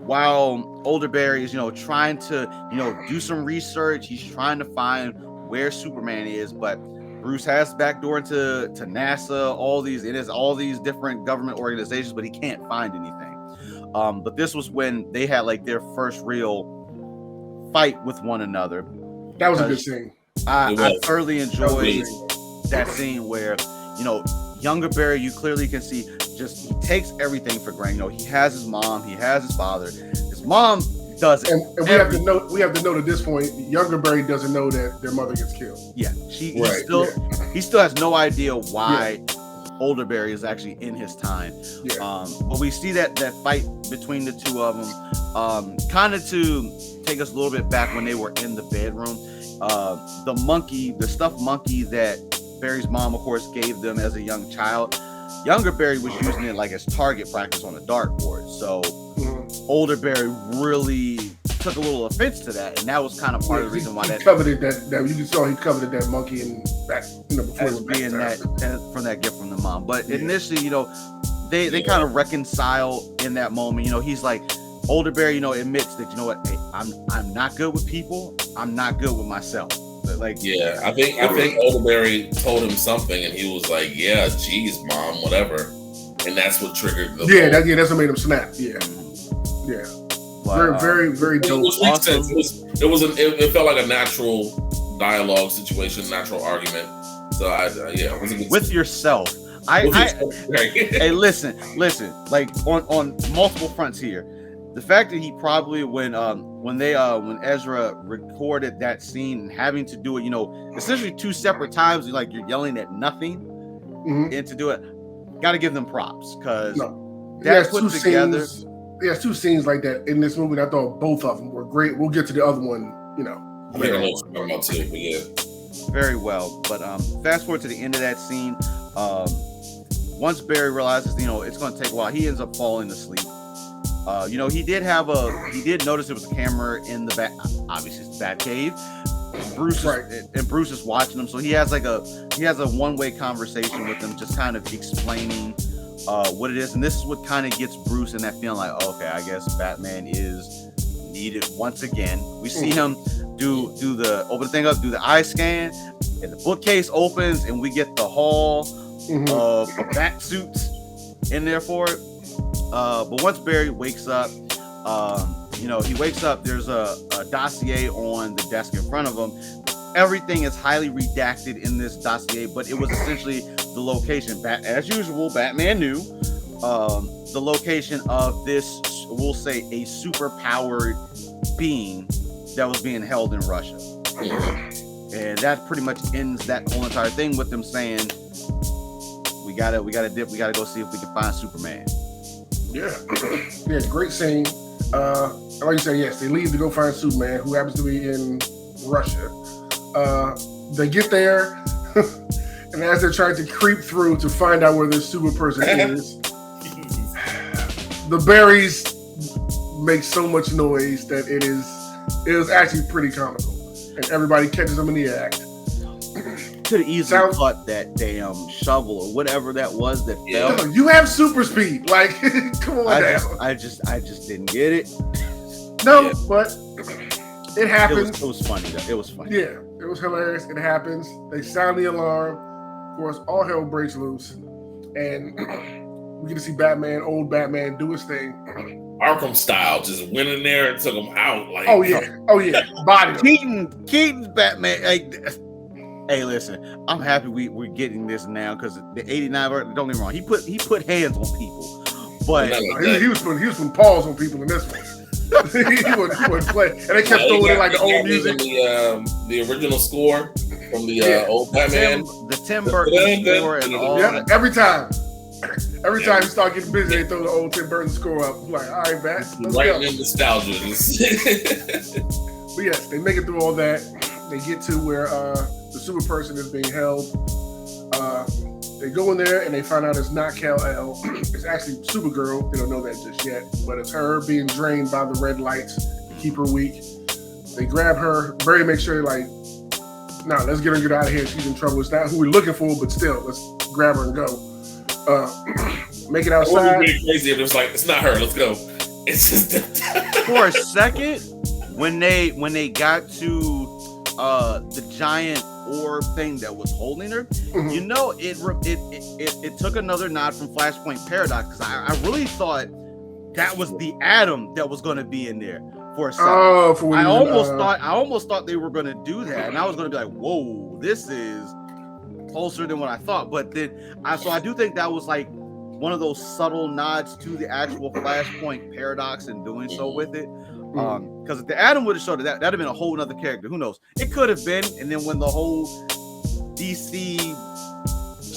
while older Barry is, trying to, do some research. He's trying to find where Superman is, but Bruce has the back door into NASA, all these different government organizations, but he can't find anything. But this was when they had like their first real fight with one another. That was a good scene. I thoroughly enjoyed that scene where, younger Barry, you clearly can see just he takes everything for granted. He has his mom, he has his father. His mom does it. And we have to note at this point, younger Barry doesn't know that their mother gets killed. Yeah, he still has no idea why older Barry is actually in his time. Yeah. But we see that fight between the two of them, kind of to take us a little bit back when they were in the bedroom. The stuffed monkey that Barry's mom, of course, gave them as a young child. Younger Barry was using it like as target practice on a dartboard. So older Barry really took a little offense to that, and that was kind of part of the reason why he coveted that. You saw he coveted that monkey in back, before as being that from that gift from the mom. But initially, they kind of reconcile in that moment. He's like, older Barry, admits that, hey, I'm not good with people. I'm not good with myself. Like, yeah, I think older Barry told him something, and he was like, "Yeah, geez, mom, whatever," and that's what triggered the. That's what made him snap. Yeah. Wow. Very, very dope. It felt like a natural dialogue situation, natural argument. So it was a good with yourself. Hey, listen. Like on multiple fronts here. The fact that he probably when Ezra recorded that scene and having to do it, essentially two separate times, like you're yelling at nothing, and to do it, got to give them props because that's put together. There's two scenes like that in this movie. I thought both of them were great. We'll get to the other one, Very well, but fast forward to the end of that scene. Once Barry realizes, it's going to take a while, he ends up falling asleep. He did notice there was a camera in the obviously it's the Batcave. Bruce is watching him, so he has a one-way conversation with him, just kind of explaining what it is, and this is what kind of gets Bruce in that feeling like, okay, I guess Batman is needed once again. We see him do open the thing up, do the eye scan, and the bookcase opens, and we get the haul of bat suits in there for it. But once Barry wakes up, he wakes up, there's a dossier on the desk in front of him. Everything is highly redacted in this dossier, but it was essentially the location. As usual, Batman knew the location of this, we'll say, a super-powered being that was being held in Russia. And that pretty much ends that whole entire thing with them saying, we gotta go see if we can find Superman. Yeah, great scene. Like you say, yes, they leave to go find Superman, who happens to be in Russia. They get there, and as they're trying to creep through to find out where this super person is, the berries make so much noise that it is actually pretty comical, and everybody catches them in the act. Could have easily caught that damn shovel or whatever that was that fell. No, you have super speed. Like, come on down. I just didn't get it. No, but it happens. It was funny though. It was funny. Yeah, it was hilarious. It happens. They sound the alarm. Of course, all hell breaks loose, and we get to see Batman, old Batman, do his thing. Arkham style, just went in there and took him out. Like, oh yeah, body. Keaton's Batman. Hey, listen, I'm happy we're getting this now because the '89. Don't get me wrong, he put hands on people, but he was putting paws on people in this one. he wouldn't play, and they kept throwing in like the old music. The original score from the old Batman, the Tim Burton score, and all. Yep, every time you start getting busy, they throw the old Tim Burton score up. I'm like, all right, Bat, let's right go. in nostalgia. But yes, they make it through all that. They get to where the super person is being held. They go in there and they find out it's not Kal-El. It's actually Supergirl. They don't know that just yet, but it's her being drained by the red lights to keep her weak. They grab her. Barry makes sure nah, let's get her out of here. She's in trouble. It's not who we're looking for, but still, let's grab her and go. Make it outside. It would be really crazy if it was like, it's not her. Let's go. It's just for a second when they got to the giant orb thing that was holding her, you know, it took another nod from Flashpoint Paradox because I really thought that was the Atom that was going to be in there for a second. I almost thought they were going to do that, and I was going to be like, whoa, this is closer than what I thought. But then I do think that was like one of those subtle nods to the actual Flashpoint Paradox and doing so with it. Because if the Atom would have showed it, that'd have been a whole other character. Who knows? It could have been. And then when the whole DC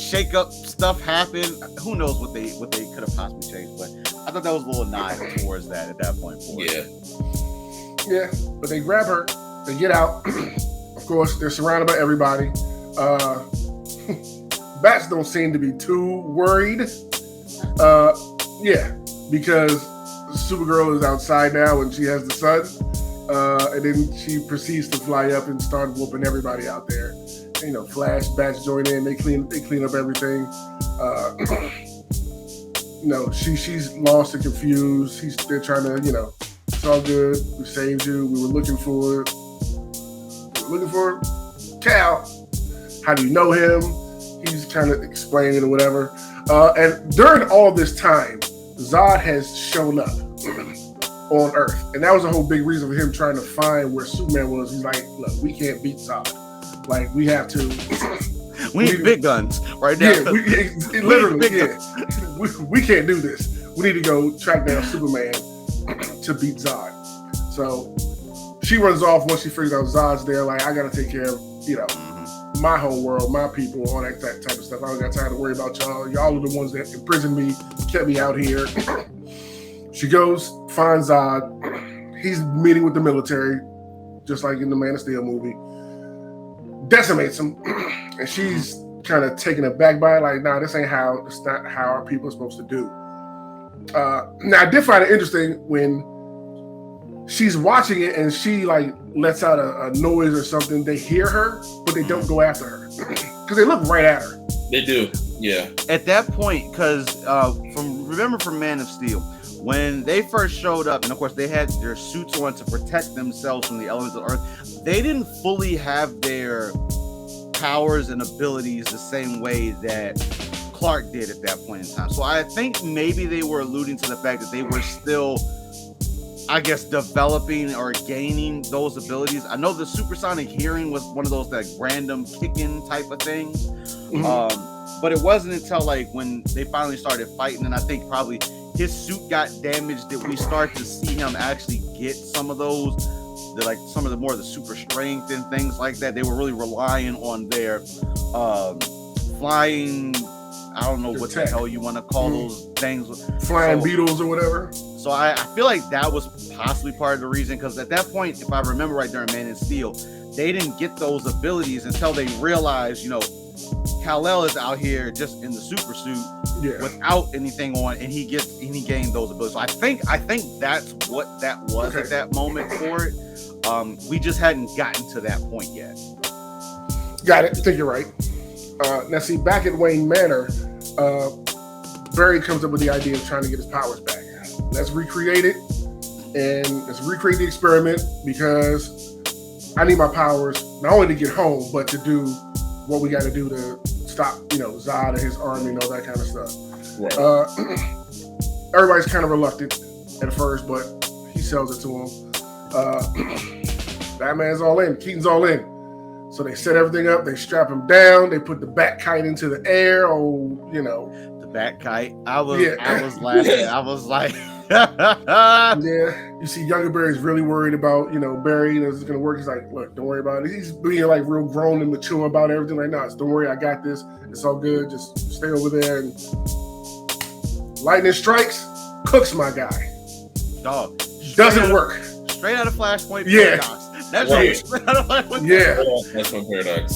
shake-up stuff happened, who knows what they could have possibly changed. But I thought that was a little nod towards that at that point. Yeah. But they grab her. They get out. Of course, they're surrounded by everybody. Bats don't seem to be too worried. Because Supergirl is outside now and she has the sun, and then she proceeds to fly up and start whooping everybody out there. You know, Flash, Bats join in. They clean up everything. She's lost and confused. They're trying to, it's all good. We saved you. We were looking for Cal. How do you know him? He's kind of explaining or whatever. And during all this time, Zod has shown up on Earth. And that was a whole big reason for him trying to find where Superman was. He's like, look, we can't beat Zod. Like, we have to... we need big guns right now. Yeah, we can't do this. We need to go track down Superman to beat Zod. So she runs off once she figures out Zod's there. Like, I got to take care of, my whole world, my people, all that type of stuff. I don't got time to worry about y'all. Y'all are the ones that imprisoned me, kept me out here. She goes, finds Zod. He's meeting with the military, just like in the Man of Steel movie. Decimates him. And she's kind of taken aback by it, like, nah, it's not how our people are supposed to do. Now, I did find it interesting when she's watching it and she like lets out a noise or something. They hear her, but they don't go after her because they look right at her. They do, yeah. At that point, because from Man of Steel, when they first showed up, and of course they had their suits on to protect themselves from the elements of Earth, they didn't fully have their powers and abilities the same way that Clark did at that point in time. So I think maybe they were alluding to the fact that they were still, I guess, developing or gaining those abilities. I know the supersonic hearing was one of those like random kicking type of things. But it wasn't until like when they finally started fighting, and I think probably his suit got damaged, that we start to see him actually get some of those, some of the more of the super strength and things like that. They were really relying on their flying, I don't know what the hell you want to call those things. Flying beetles or whatever. So I feel like that was possibly part of the reason, because at that point, if I remember right, during Man of Steel, they didn't get those abilities until they realized, Kal-El is out here just in the super suit. without anything on, and he gained those abilities. So I think that's what that was at that moment for it. We just hadn't gotten to that point yet. Got it. I think you're right. Now, see, back at Wayne Manor, Barry comes up with the idea of trying to get his powers back. Let's recreate it, and let's recreate the experiment because I need my powers not only to get home, but to do what we got to do to stop, Zod and his army and all that kind of stuff. Right. Everybody's kind of reluctant at first, but he sells it to him. Batman's all in. Keaton's all in. So they set everything up. They strap him down. They put the bat kite into the air. The bat kite. I was laughing. I was like, yeah. You see, Younger Barry's really worried about, Barry. This is gonna work. He's like, look, don't worry about it. He's being like real grown and mature about everything. Like, no, don't worry, I got this. It's all good. Just stay over there. And lightning strikes, cooks my guy. Dog. Doesn't work. Straight out of Flashpoint Paradox. That's right. Straight out of Flashpoint Flashpoint Paradox.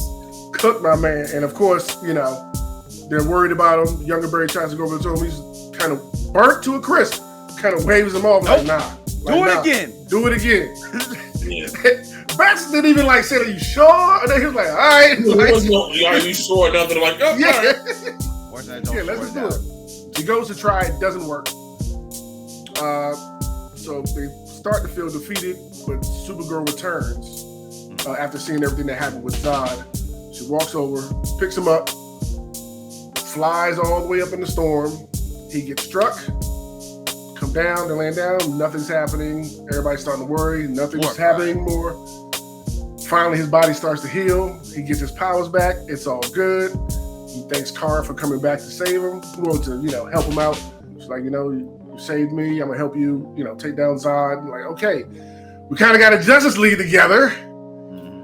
Cooked my man. And of course, they're worried about him. Younger Barry tries to go over to him. He's kind of burnt to a crisp. Kind of waves him off like, nah. Do it again. Do it again. Yeah. Bats didn't even say, are you sure? And then he was like, all right. Are you sure? Nothing. Like, oh, yeah. Let's just do it. He goes to try it, doesn't work. So they start to feel defeated, but Supergirl returns after seeing everything that happened with Zod. She walks over, picks him up, flies all the way up in the storm. He gets struck, come down, they land down, nothing's happening. Everybody's starting to worry, nothing's happening anymore. Finally, his body starts to heal. He gets his powers back. It's all good. He thanks Kara for coming back to save him, to help him out. She's like, you saved me. I'm gonna help you, take down Zod. I'm like, okay, we kind of got a Justice League together.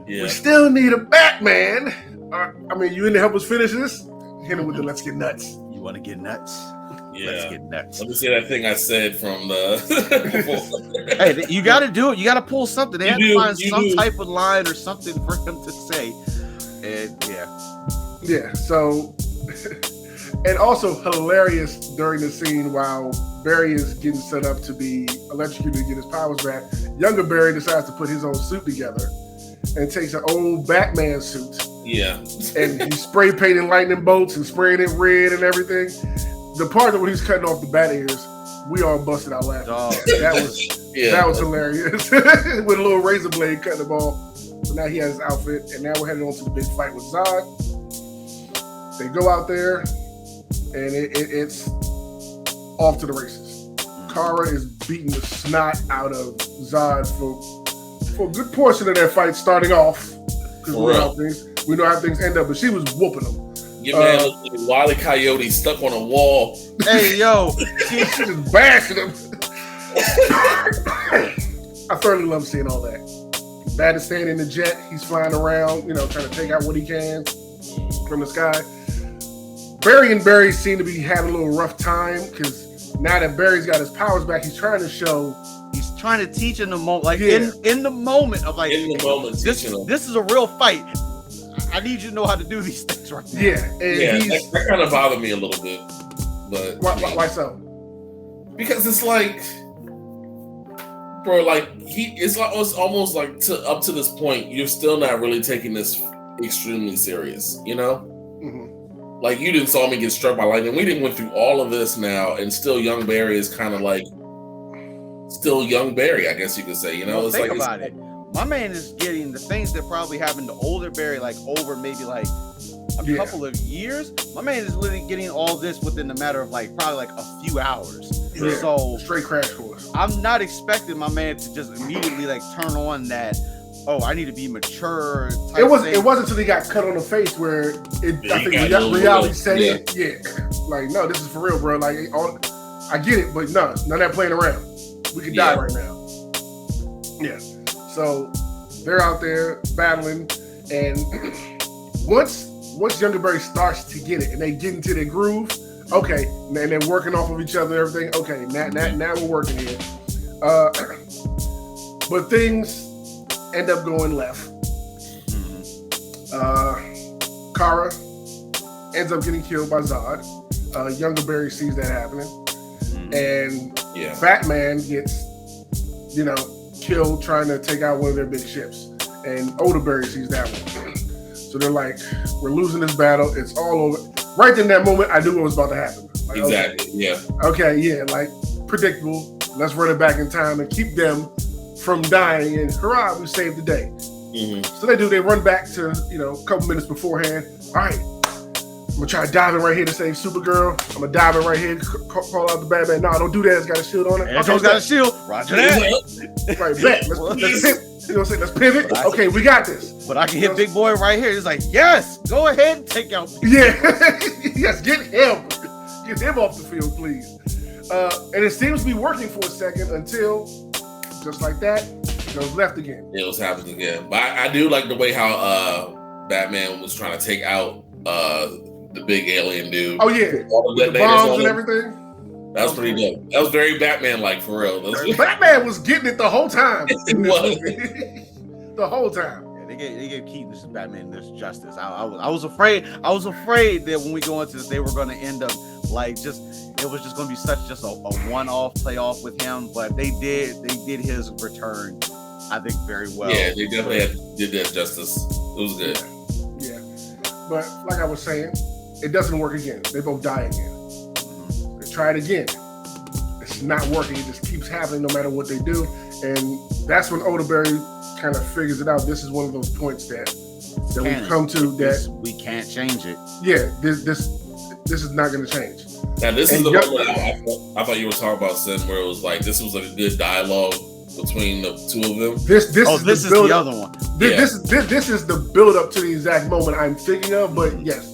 Yeah. We still need a Batman. You in to help us finish this? Hit him with the let's get nuts. You want to get nuts? Yeah. Let's get nuts. Let me say that thing I said from the. Hey, you got to do it. You got to pull something. They have to find some type of line or something for him to say. And yeah. So, and also hilarious during the scene while Barry is getting set up to be electrocuted to get his powers back. Younger Barry decides to put his own suit together and takes an old Batman suit. Yeah. And he's spray painting lightning bolts and spraying it red and everything. The part when he's cutting off the bat ears, we all busted out laughing. That was hilarious. With a little razor blade cutting them off. So now he has his outfit, and now we're heading on to the big fight with Zod. They go out there, and it's off to the races. Kara is beating the snot out of Zod for a good portion of that fight starting off. Because we know how things end up, but she was whooping them. Your man looked like Wile E. Coyote stuck on a wall. Hey, yo. She just bashing him. I thoroughly love seeing all that. Bat is staying in the jet. He's flying around, trying to take out what he can from the sky. Barry and Barry seem to be having a little rough time because now that Barry's got his powers back, he's trying to show. He's trying to teach in the moment, in the moment of this is a real fight. I need you to know how to do these things right now. Yeah, that kind of bothered me a little bit. But why so? Because it's like, bro, it's almost like up to this point, you're still not really taking this extremely serious, Mm-hmm. Like you didn't saw me get struck by lightning. We didn't went through all of this now, and still young Barry is kind of still young Barry, I guess you could say. Well, think about it. My man is getting the things that probably happened to older Barry, over maybe a couple of years. My man is literally getting all this within the matter of probably a few hours. Yeah. So straight crash course. I'm not expecting my man to just immediately turn on that. Oh, I need to be mature. It wasn't until he got cut on the face where reality set in. Yeah, no, this is for real, bro. I get it, but none of that playing around. We could die right now. Yeah. So they're out there battling, and once Younger Barry starts to get it, and they get into their groove, okay, and they're working off of each other, everything. Okay, now we're working here. But things end up going left. Kara ends up getting killed by Zod. Younger Barry sees that happening, and Batman gets, killed trying to take out one of their big ships, and older Barry sees that one. So they're like, we're losing this battle. It's all over. Right in that moment, I knew what was about to happen. Like, exactly. Like predictable. Let's run it back in time and keep them from dying. And hurrah, we saved the day. So they do. They run back to a couple minutes beforehand. All right, I'm gonna try diving right here to save Supergirl. I'm gonna dive in right here, call out the Batman. No, don't do that. It's got a shield on it. It's got a shield. Roger that. Right, bet. Let's pivot. Let's pivot. Okay, we got this. But I can hit Big Boy right here. It's like, yes, go ahead and take out. Yes, get him. Get him off the field, please. And it seems to be working for a second until, just like that, it goes left again. It was happening again. But I do like the way how Batman was trying to take out the big alien dude. Oh yeah, all the bombs and everything. That was pretty dope. That was very Batman-like, for real. Batman was getting it the whole time. The whole time. Yeah, they gave Keaton this Batman this justice. I was afraid that when we go into this, they were going to end up it was just going to be just a one-off playoff with him. But they did his return, I think, very well. Yeah, they definitely did that justice. It was good. Yeah, but like I was saying, it doesn't work again. They both die again. Try it again. It's not working. It just keeps happening no matter what they do. And that's when Odeberry kind of figures it out. This is one of those points that we've come to that we can't change it. Yeah, this is not going to change. Now this is the moment I thought you were talking about, Sin, where it was like this was a good dialogue between the two of them. This is the other one. This is the build up to the exact moment I'm thinking of. But yes,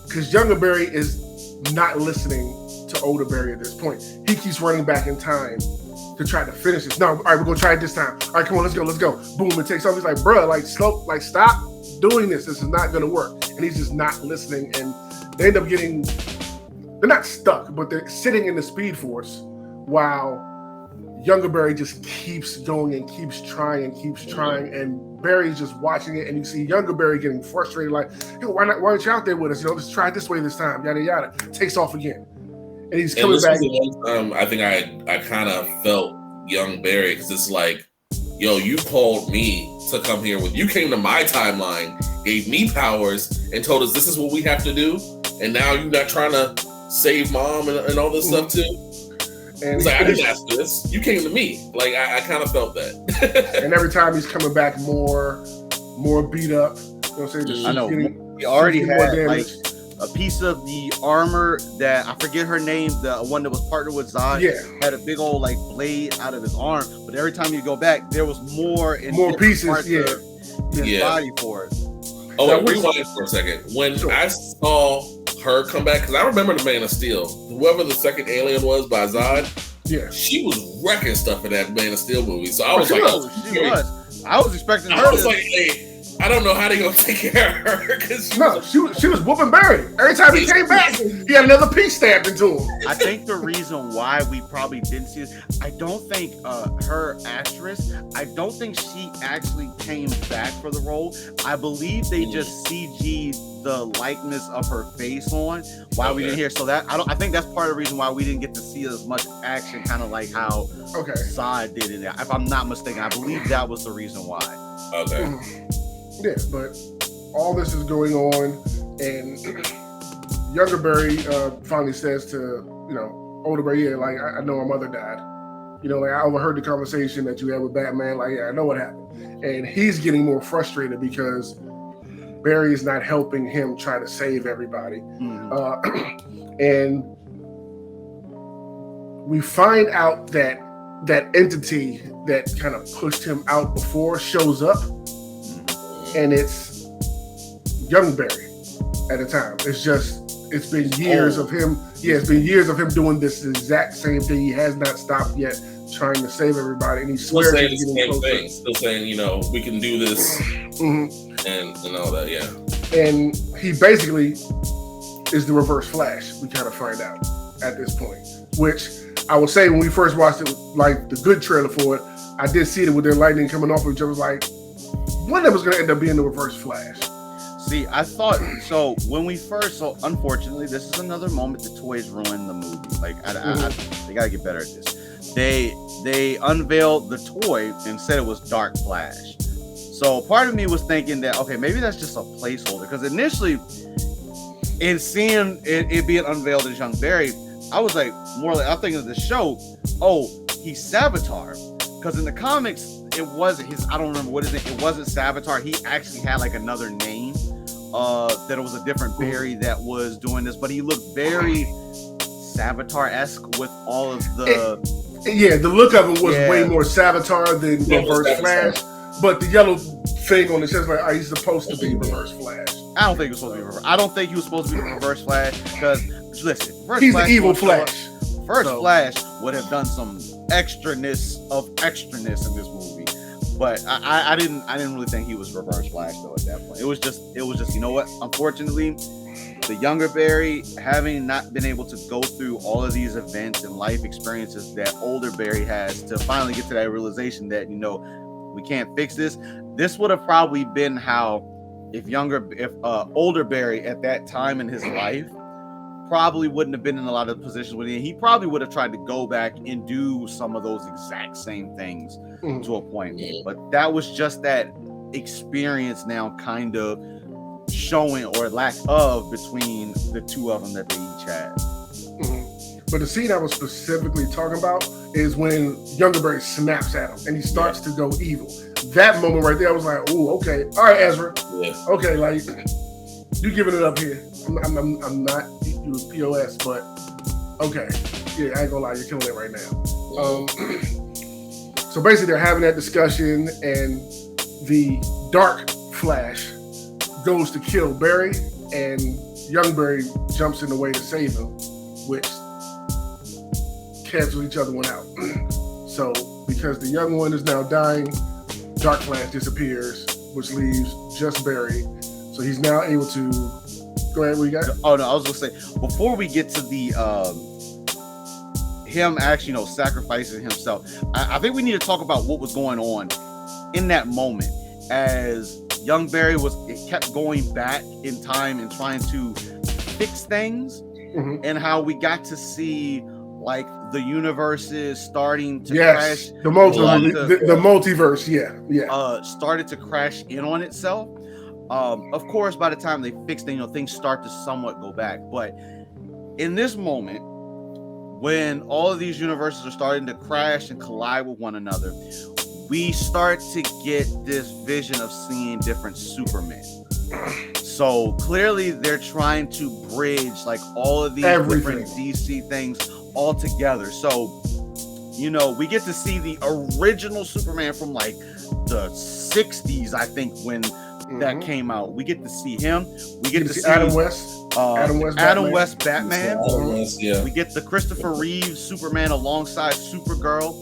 because Younger Barry is not listening to older Barry at this point. He keeps running back in time to try to finish this. No, all right, we're gonna try it this time. All right, come on, let's go. Boom, it takes off. He's like, bruh, stop doing this. This is not gonna work. And he's just not listening. And they end up they're not stuck, but they're sitting in the Speed Force while Younger Barry just keeps going and keeps trying. And Barry's just watching it, and you see Younger Barry getting frustrated, like, yo, why aren't you out there with us? Let's try it this way this time, yada yada. Takes off again. And he's coming back. I think I kind of felt young Barry, because it's like, yo, you called me to come here you came to my timeline, gave me powers, and told us this is what we have to do, and now you're not trying to save mom and all this stuff too. And he's like, I didn't ask for this. You came to me. Like, I kind of felt that. And every time he's coming back more beat up. You know what I'm saying? I know. He already had like a piece of the armor that I forget her name, the one that was partnered with Zod. Yeah. Had a big old like blade out of his arm. But every time you go back, there was more pieces. His body for it. Oh, wait, rewind for a second. When I saw her come back, because I remember the Man of Steel, whoever the second alien was by Zod, she was wrecking stuff in that Man of Steel movie. So I was she was. I was expecting her. I was like, hey, I don't know how they gonna take care of her. She was whooping Barry. Every time he came back, he had another piece stabbed into him. I think the reason why we probably didn't see this, I don't think her actress, I don't think she actually came back for the role. I believe they just CG'd the likeness of her face on while we didn't hear. So that I think that's part of the reason why we didn't get to see as much action, kind of like how Zod did in there. If I'm not mistaken, I believe that was the reason why. Okay. Yeah, but all this is going on, and Younger Barry finally says to older Barry, I know my mother died. I overheard the conversation that you had with Batman. I know what happened, and he's getting more frustrated because Barry is not helping him try to save everybody. And we find out that entity that kind of pushed him out before shows up. And it's young Barry at the time. It's been years of him. Yeah, it's been years of him doing this exact same thing. He has not stopped yet trying to save everybody. And he swears he's getting closer. Still saying, we can do this and all that, yeah. And he basically is the Reverse Flash, we kind of find out at this point. Which I would say when we first watched it, like the good trailer for it, I did see it with their lightning coming off of each other. Like, one of them was going to end up being the Reverse Flash. See, I thought so when we first. So unfortunately, this is another moment the toys ruined the movie. Like, they gotta get better at this. They unveiled the toy and said it was Dark Flash. So part of me was thinking that, okay, maybe that's just a placeholder, because initially, in seeing it being unveiled as Young Barry, I was like, more like, I'm thinking of the show. Oh, he's Savitar, because in the comics it wasn't his. I don't remember what his name. It wasn't Savitar. He actually had like another name. That it was a different Barry that was doing this, but he looked very Savitar-esque with all of the. The look of him was way more Savitar than Reverse Flash. But the yellow thing on the chest, like, he's supposed to be Reverse Flash. I don't think he was supposed to be Reverse. I don't think he was supposed to be the Reverse Flash, because listen, he's the evil Flash. Flash would have done some extraness in this movie, but I didn't really think he was Reverse Flash though at that point. It was just you know what? Unfortunately, the younger Barry, having not been able to go through all of these events and life experiences that older Barry has, to finally get to that realization that, you know, we can't fix this. This would have probably been how if older Barry at that time in his life probably wouldn't have been in a lot of positions with him. He probably would have tried to go back and do some of those exact same things to a point. But that was just that experience now kind of showing, or lack of, between the two of them that they each had. But the scene I was specifically talking about is when Younger Barry snaps at him and he starts to go evil. That moment right there, I was like, "Oh, okay, all right, Ezra, okay, like, you giving it up here. I'm not you with POS, but okay, yeah, I ain't gonna lie, you're killing it right now." So basically, they're having that discussion, and the Dark Flash goes to kill Barry, and Young Barry jumps in the way to save him, which cancel each other one out. So because the young one is now dying, Dark Flash disappears, which leaves just Barry. So he's now able to go ahead. What you got? Oh no, I was gonna say, before we get to the him actually, you know, sacrificing himself, I think we need to talk about what was going on in that moment as young Barry kept going back in time and trying to fix things, and how we got to see like the universes starting to crash. The multiverse, started to crash in on itself. Of course, by the time they fixed it, you know, things start to somewhat go back. But in this moment, when all of these universes are starting to crash and collide with one another, we start to get this vision of seeing different Supermen. So clearly they're trying to bridge like all of these different DC things all together. So, you know, we get to see the original Superman from like the 60s, I think, when that came out. We get to see him. We get to see Adam West. Adam West Batman. We get the Christopher Reeve Superman alongside Supergirl.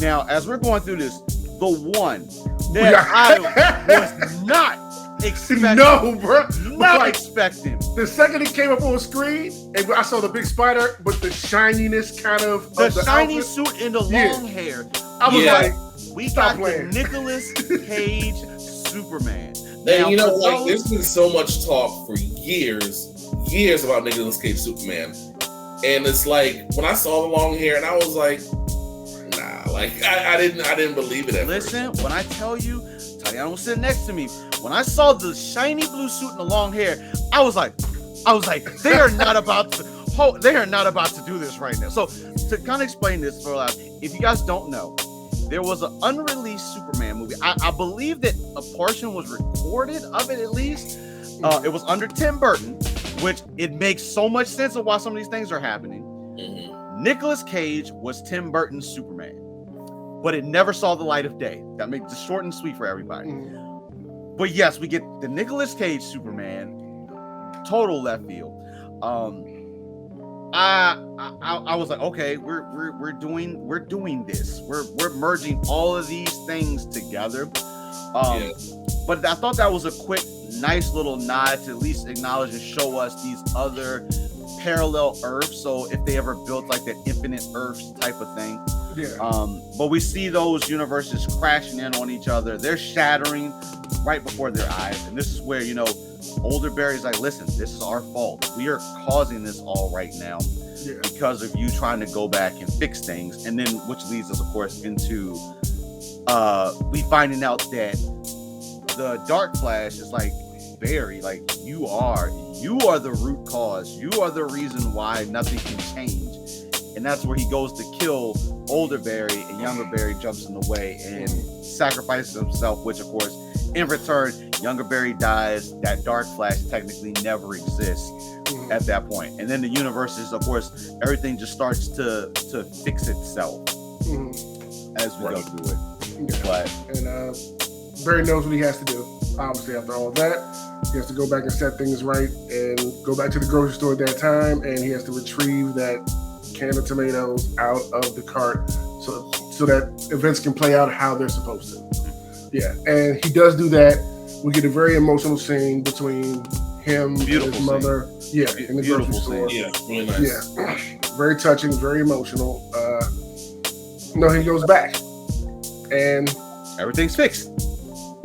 Now, as we're going through this, the one that I was not expecting. No, bro. Not expecting. The second it came up on screen, and I saw the big spider with the shininess kind of the shiny outfit. Suit and the long hair. I was like, we got the Nicolas Cage Superman. Now, you know, like, there's been so much talk for years about Nicolas Cage Superman. And it's like, when I saw the long hair, and I was like, nah, like, I didn't believe it at first. Listen, when I tell you, Tatiana was sitting next to me. When I saw the shiny blue suit and the long hair, I was like, they are not about to do this right now. So to kind of explain this for a lot, if you guys don't know, there was an unreleased Superman movie. I believe that a portion was recorded of it, at least. It was under Tim Burton, which it makes so much sense of why some of these things are happening. Nicolas Cage was Tim Burton's Superman, but it never saw the light of day. That makes it short and sweet for everybody. But yes, we get the Nicolas Cage Superman, total left field. I was like, okay, we're doing this. We're merging all of these things together. But I thought that was a quick, nice little nod to at least acknowledge and show us these other parallel Earths. So if they ever built like that infinite Earths type of thing. But we see those universes crashing in on each other. They're shattering right before their eyes. And this is where, you know, older Barry's like, listen, this is our fault. We are causing this all right now because of you trying to go back and fix things. And then, which leads us, of course, into we finding out that the Dark Flash is like, Barry, like, you are the root cause. You are the reason why nothing can change. And that's where he goes to kill older Barry, and younger Barry jumps in the way and sacrifices himself, which, of course, in return, younger Barry dies. That Dark Flash technically never exists at that point. And then the universe is, of course, everything just starts to fix itself as we go through it. Yeah. But Barry knows what he has to do. Obviously, after all that, he has to go back and set things right and go back to the grocery store at that time, and he has to retrieve that can of tomatoes out of the cart so that events can play out how they're supposed to. Yeah, and he does do that. We get a very emotional scene between him and his mother. Yeah, in the grocery store. Yeah, really nice. Yeah, very touching, very emotional. He goes back, and everything's fixed.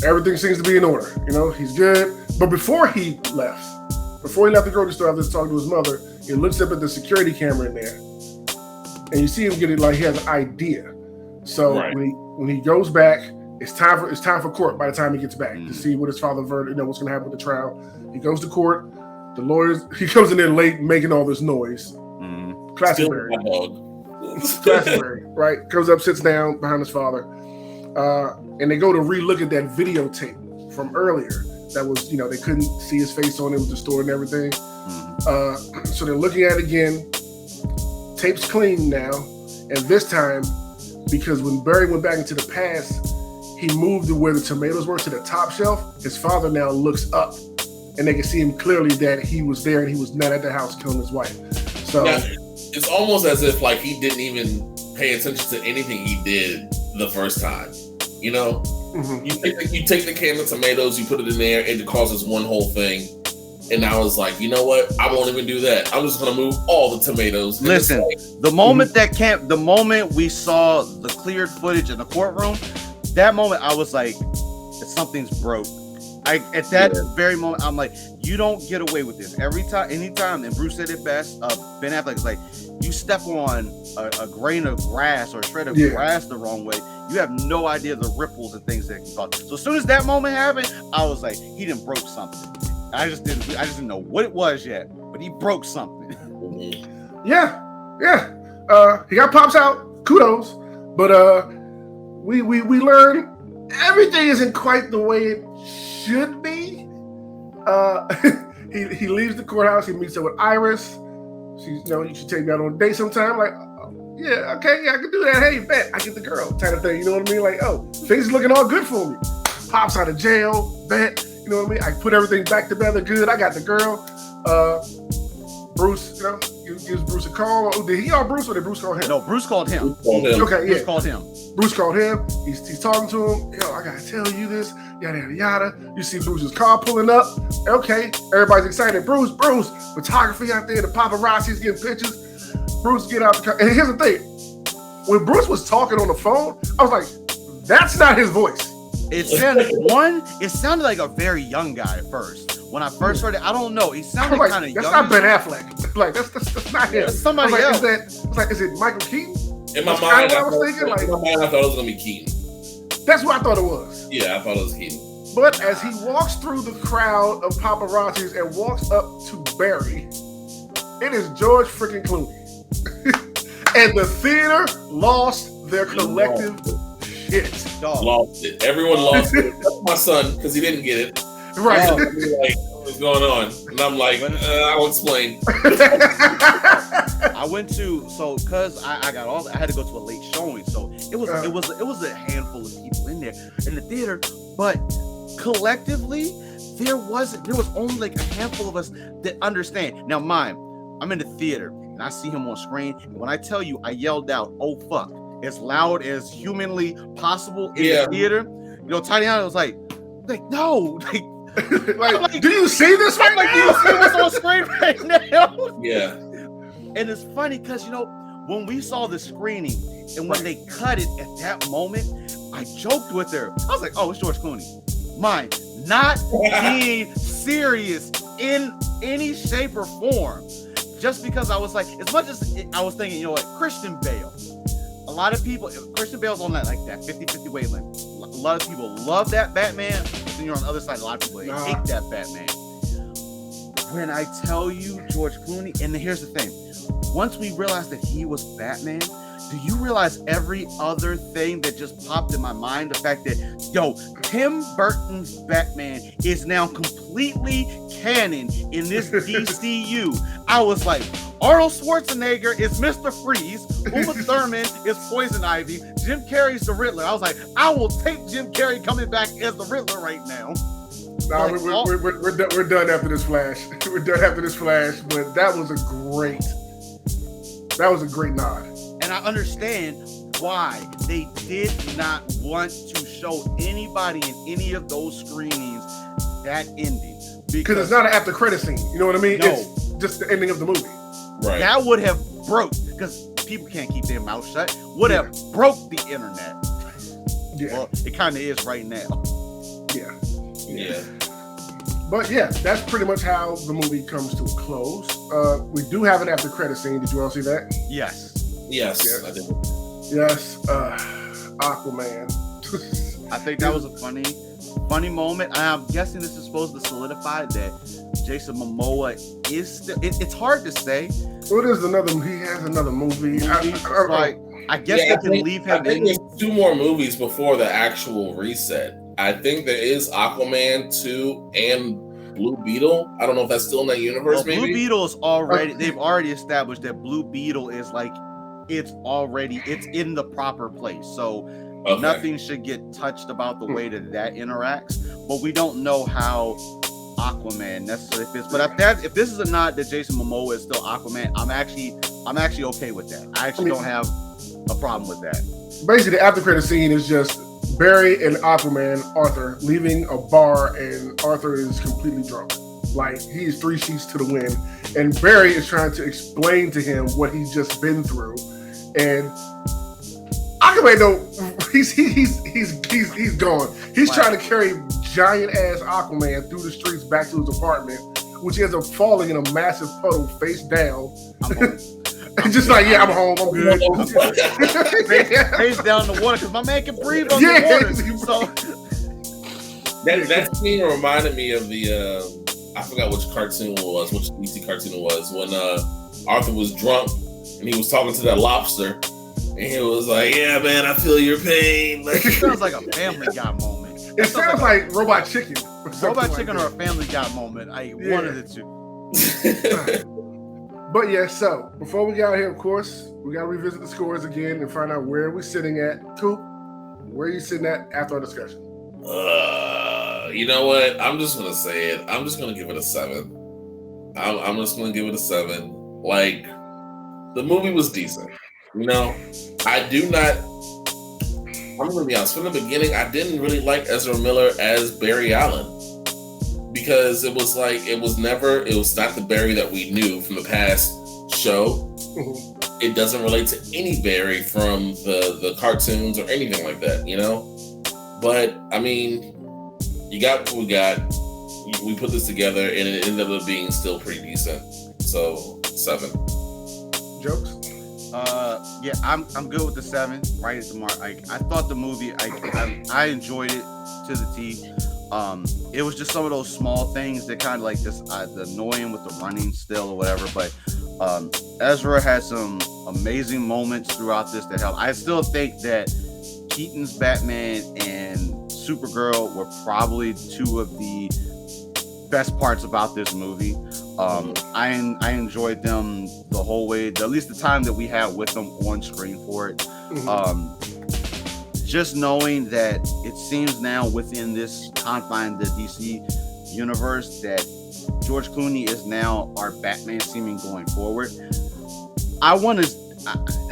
Everything seems to be in order. You know, he's good. But before he left the grocery store after talking to his mother, he looks up at the security camera in there, and you see him getting like he has an idea. So when he goes back, it's time for court. By the time he gets back to see what his father verdict, what's going to happen with the trial. He goes to court. The lawyers. He comes in there late, making all this noise. Classic Barry. Classic Barry. Right? Comes up, sits down behind his father, and they go to relook at that videotape from earlier. That was, they couldn't see his face on it with the store and everything. So they're looking at it again. Tape's clean now, and this time, because when Barry went back into the past, he moved to where the tomatoes were to the top shelf. His father now looks up, and they can see him clearly that he was there and he was not at the house killing his wife. So now, it's almost as if like he didn't even pay attention to anything he did the first time. You know, you take the can of tomatoes, you put it in there, and it causes one whole thing. And I was like, you know what? I won't even do that. I'm just gonna move all the tomatoes. Listen, the moment we saw the cleared footage in the courtroom, that moment I was like, something's broke. At that very moment, I'm like, you don't get away with this. Anytime, and Bruce said it best, Ben Affleck is like, you step on a grain of grass or a shred of grass the wrong way, you have no idea the ripples and things that can cause. So as soon as that moment happened, I was like, he done broke something. I just didn't know what it was yet, but he broke something. Yeah. He got pops out, kudos, but we learn everything isn't quite the way it should be. He leaves the courthouse. He meets up with Iris. She's, you should take me out on a date sometime. Like, yeah, okay, yeah, I can do that. Hey, bet I get the girl, type of thing. You know what I mean? Like, things looking all good for me. Pops out of jail, bet. You know what I mean? I put everything back together good. I got the girl. Bruce, gives Bruce a call. Did he call Bruce or did Bruce call him? No, Bruce called him. Okay, yeah. Bruce called him. Bruce called him. He's talking to him. I gotta tell you this. Yada yada yada. You see Bruce's car pulling up. Okay, everybody's excited. Bruce, photography out there. The paparazzi's getting pictures. Bruce get out the car. And here's the thing: when Bruce was talking on the phone, I was like, "That's not his voice." It sounded like a very young guy at first. When I first heard it, I don't know. He sounded kind of young. That's not Ben Affleck. Like that's not him. That's somebody else. Is it Michael Keaton? In my mind, I thought it was gonna be Keaton. That's what I thought it was. Yeah, I thought it was Keaton. But as he walks through the crowd of paparazzis and walks up to Barry, it is George freaking Clooney. And the theater lost their collective shit. Lost it. Everyone lost it. That's my son, because he didn't get it. Right. Like, what's going on? And I'm like, I'll explain. I went to because I had to go to a late showing, so it was a handful of people in there in the theater, but collectively there was only like a handful of us that understand. Now, I'm in the theater and I see him on screen, and when I tell you, I yelled out, "Oh fuck!" as loud as humanly possible in the theater. Tatiana was like, no, like, do you see this right now? Do you see what's on screen right now? Yeah. And it's funny because, when we saw the screening and when they cut it at that moment, I joked with her. I was like, oh, it's George Clooney. not being serious in any shape or form. Just because I was like, as much as I was thinking, you know what, Christian Bale. A lot of people, Christian Bale's on that 50-50 wavelength. A lot of people love that Batman, but then you're on the other side. A lot of people hate that Batman. When I tell you George Clooney, and here's the thing, once we realized that he was Batman, do you realize every other thing that just popped in my mind? The fact that, Tim Burton's Batman is now completely canon in this DCU. I was like, Arnold Schwarzenegger is Mr. Freeze. Uma Thurman is Poison Ivy. Jim Carrey's the Riddler. I was like, I will take Jim Carrey coming back as the Riddler right now. Nah, we're done after this Flash. We're done after this Flash, but that was a great nod. And I understand why they did not want to show anybody in any of those screenings that ending. Because it's not an after credit scene. You know what I mean? No. It's just the ending of the movie. Right. That would have broke, because people can't keep their mouth shut, would have broke the internet. Yeah. Well, it kind of is right now. Yeah. But yeah, that's pretty much how the movie comes to a close. We do have an after credit scene. Did you all see that? Yes. Yes, I did. Yes. Aquaman. I think that was a funny moment. I'm guessing this is supposed to solidify that Jason Momoa is still. It's hard to say. What is another? He has another movie. I guess they can leave him. I think there's 2 more movies before the actual reset. I think there is Aquaman 2 and Blue Beetle. I don't know if that's still in that universe. Well, maybe Blue Beetle is already. They've already established that Blue Beetle is it's in the proper place. So nothing should get touched about the way that interacts. But we don't know how Aquaman necessarily fits. But if this is a nod that Jason Momoa is still Aquaman, I'm actually okay with that. I actually don't have a problem with that. Basically, the after credit scene is just Barry and Aquaman, Arthur, leaving a bar, and Arthur is completely drunk. Like, he's 3 sheets to the wind, and Barry is trying to explain to him what he's just been through, and Aquaman he's gone. He's trying to carry giant ass Aquaman through the streets back to his apartment, which ends up falling in a massive puddle face down. I'm home. I'm good. Face down in the water because my man can breathe on the water. So that scene reminded me of the I forgot which cartoon it was, which DC cartoon it was, when Arthur was drunk and he was talking to that lobster, and he was like, "Yeah, man, I feel your pain." Like, it sounds like a Family Guy moment. It sounds like Robot Chicken. Robot Chicken or a Family Guy moment. One of the two. But yeah, so before we get out here, of course, we got to revisit the scores again and find out where we're sitting at. Coop, where are you sitting at after our discussion? You know what? I'm just going to say it. I'm just going to give it a 7. I'm just going to give it a 7. Like, the movie was decent. You know, I'm going to be honest. From the beginning, I didn't really like Ezra Miller as Barry Allen. Because it was not the Barry that we knew from the past show. Mm-hmm. It doesn't relate to any Barry from the cartoons or anything like that, you know? But, I mean, you got what we got. We put this together, and it ended up being still pretty decent. So, 7. Jokes? Yeah, I'm good with the 7, right at the mark. I thought the movie, I enjoyed it to the T. It was just some of those small things that kind of like this, the annoying with the running still or whatever. But Ezra had some amazing moments throughout this that helped. I still think that Keaton's Batman and Supergirl were probably 2 of the best parts about this movie. I enjoyed them the whole way, at least the time that we had with them on screen for it. Just knowing that it seems now within this confine, the DC universe, that George Clooney is now our Batman seeming going forward.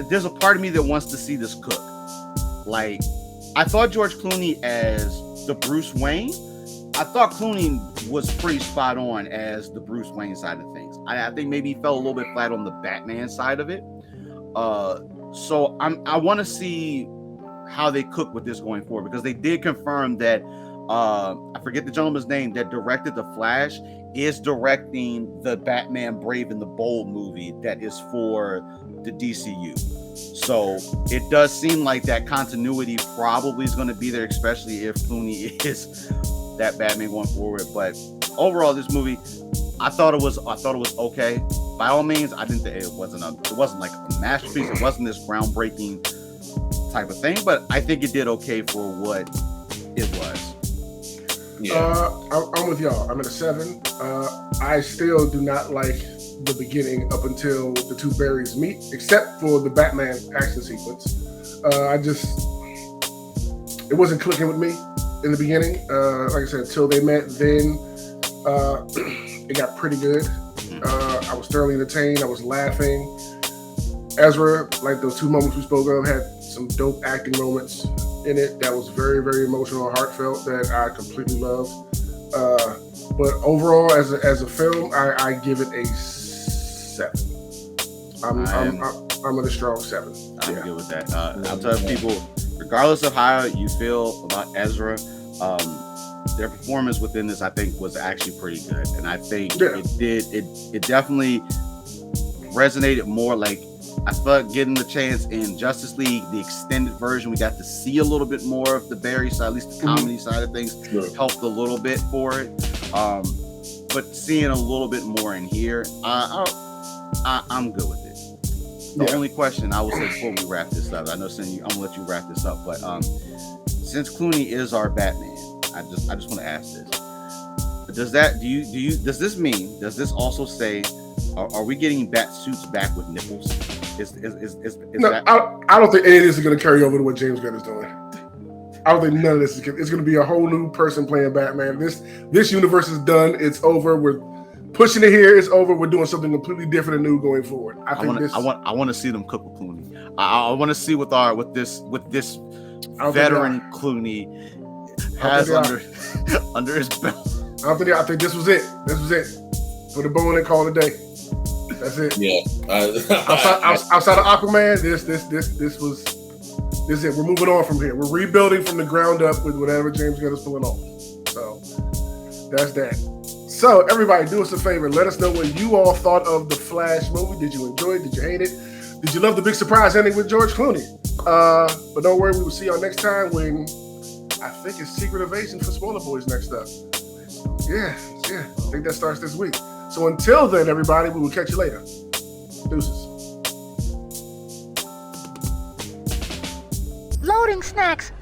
There's a part of me that wants to see this cook. Like, I thought George Clooney as the Bruce Wayne, I thought Clooney was pretty spot on as the Bruce Wayne side of things. I think maybe he fell a little bit flat on the Batman side of it. So I want to see how they cook with this going forward, because they did confirm that I forget the gentleman's name that directed The Flash, is directing the Batman Brave and the Bold movie that is for the DCU. So it does seem like that continuity probably is going to be there, especially if Clooney is that Batman going forward. But overall, this movie, I thought it was okay. By all means, I didn't think it wasn't like a masterpiece. It wasn't this groundbreaking type of thing, but I think it did okay for what it was. Yeah, I'm with y'all. I'm at a 7. I still do not like the beginning up until the two Barrys meet, except for the Batman action sequence. It wasn't clicking with me in the beginning. Like I said, until they met, then it got pretty good. I was thoroughly entertained. I was laughing. Ezra, like those 2 moments we spoke of, had some dope acting moments in it that was very, very emotional and heartfelt that I completely loved. But overall, as a film, I give it a 7. I'm at a strong 7. I'm good with that. I'm telling people, regardless of how you feel about Ezra, their performance within this, I think, was actually pretty good, and I think it definitely resonated more. Like, I thought getting the chance in Justice League, the extended version, we got to see a little bit more of the Barry side, at least the comedy side of things, helped a little bit for it. But seeing a little bit more in here, I'm good with it. The only question I will say before we wrap this up, I know I'm gonna let you wrap this up, but since Clooney is our Batman, I just want to ask this: does this also say, are we getting bat suits back with nipples? I don't think any of this is going to carry over to what James Gunn is doing. I don't think none of this is. It's going to be a whole new person playing Batman. This universe is done. It's over. We're pushing it here. It's over. We're doing something completely different and new going forward. I want to see them cook with Clooney. I want to see with this veteran Clooney has under his belt. I think this was it. Put a bow in it, call it a day. That's it. Yeah. Outside of Aquaman, this is it. We're moving on from here. We're rebuilding from the ground up with whatever James Gunn is pulling off. So that's that. So everybody, do us a favor. Let us know what you all thought of the Flash movie. Did you enjoy it? Did you hate it? Did you love the big surprise ending with George Clooney? But don't worry, we will see y'all next time when I think it's Secret Invasion for Spoiler Boys next up. Yeah. I think that starts this week. So until then, everybody, we will catch you later. Deuces. Loading snacks.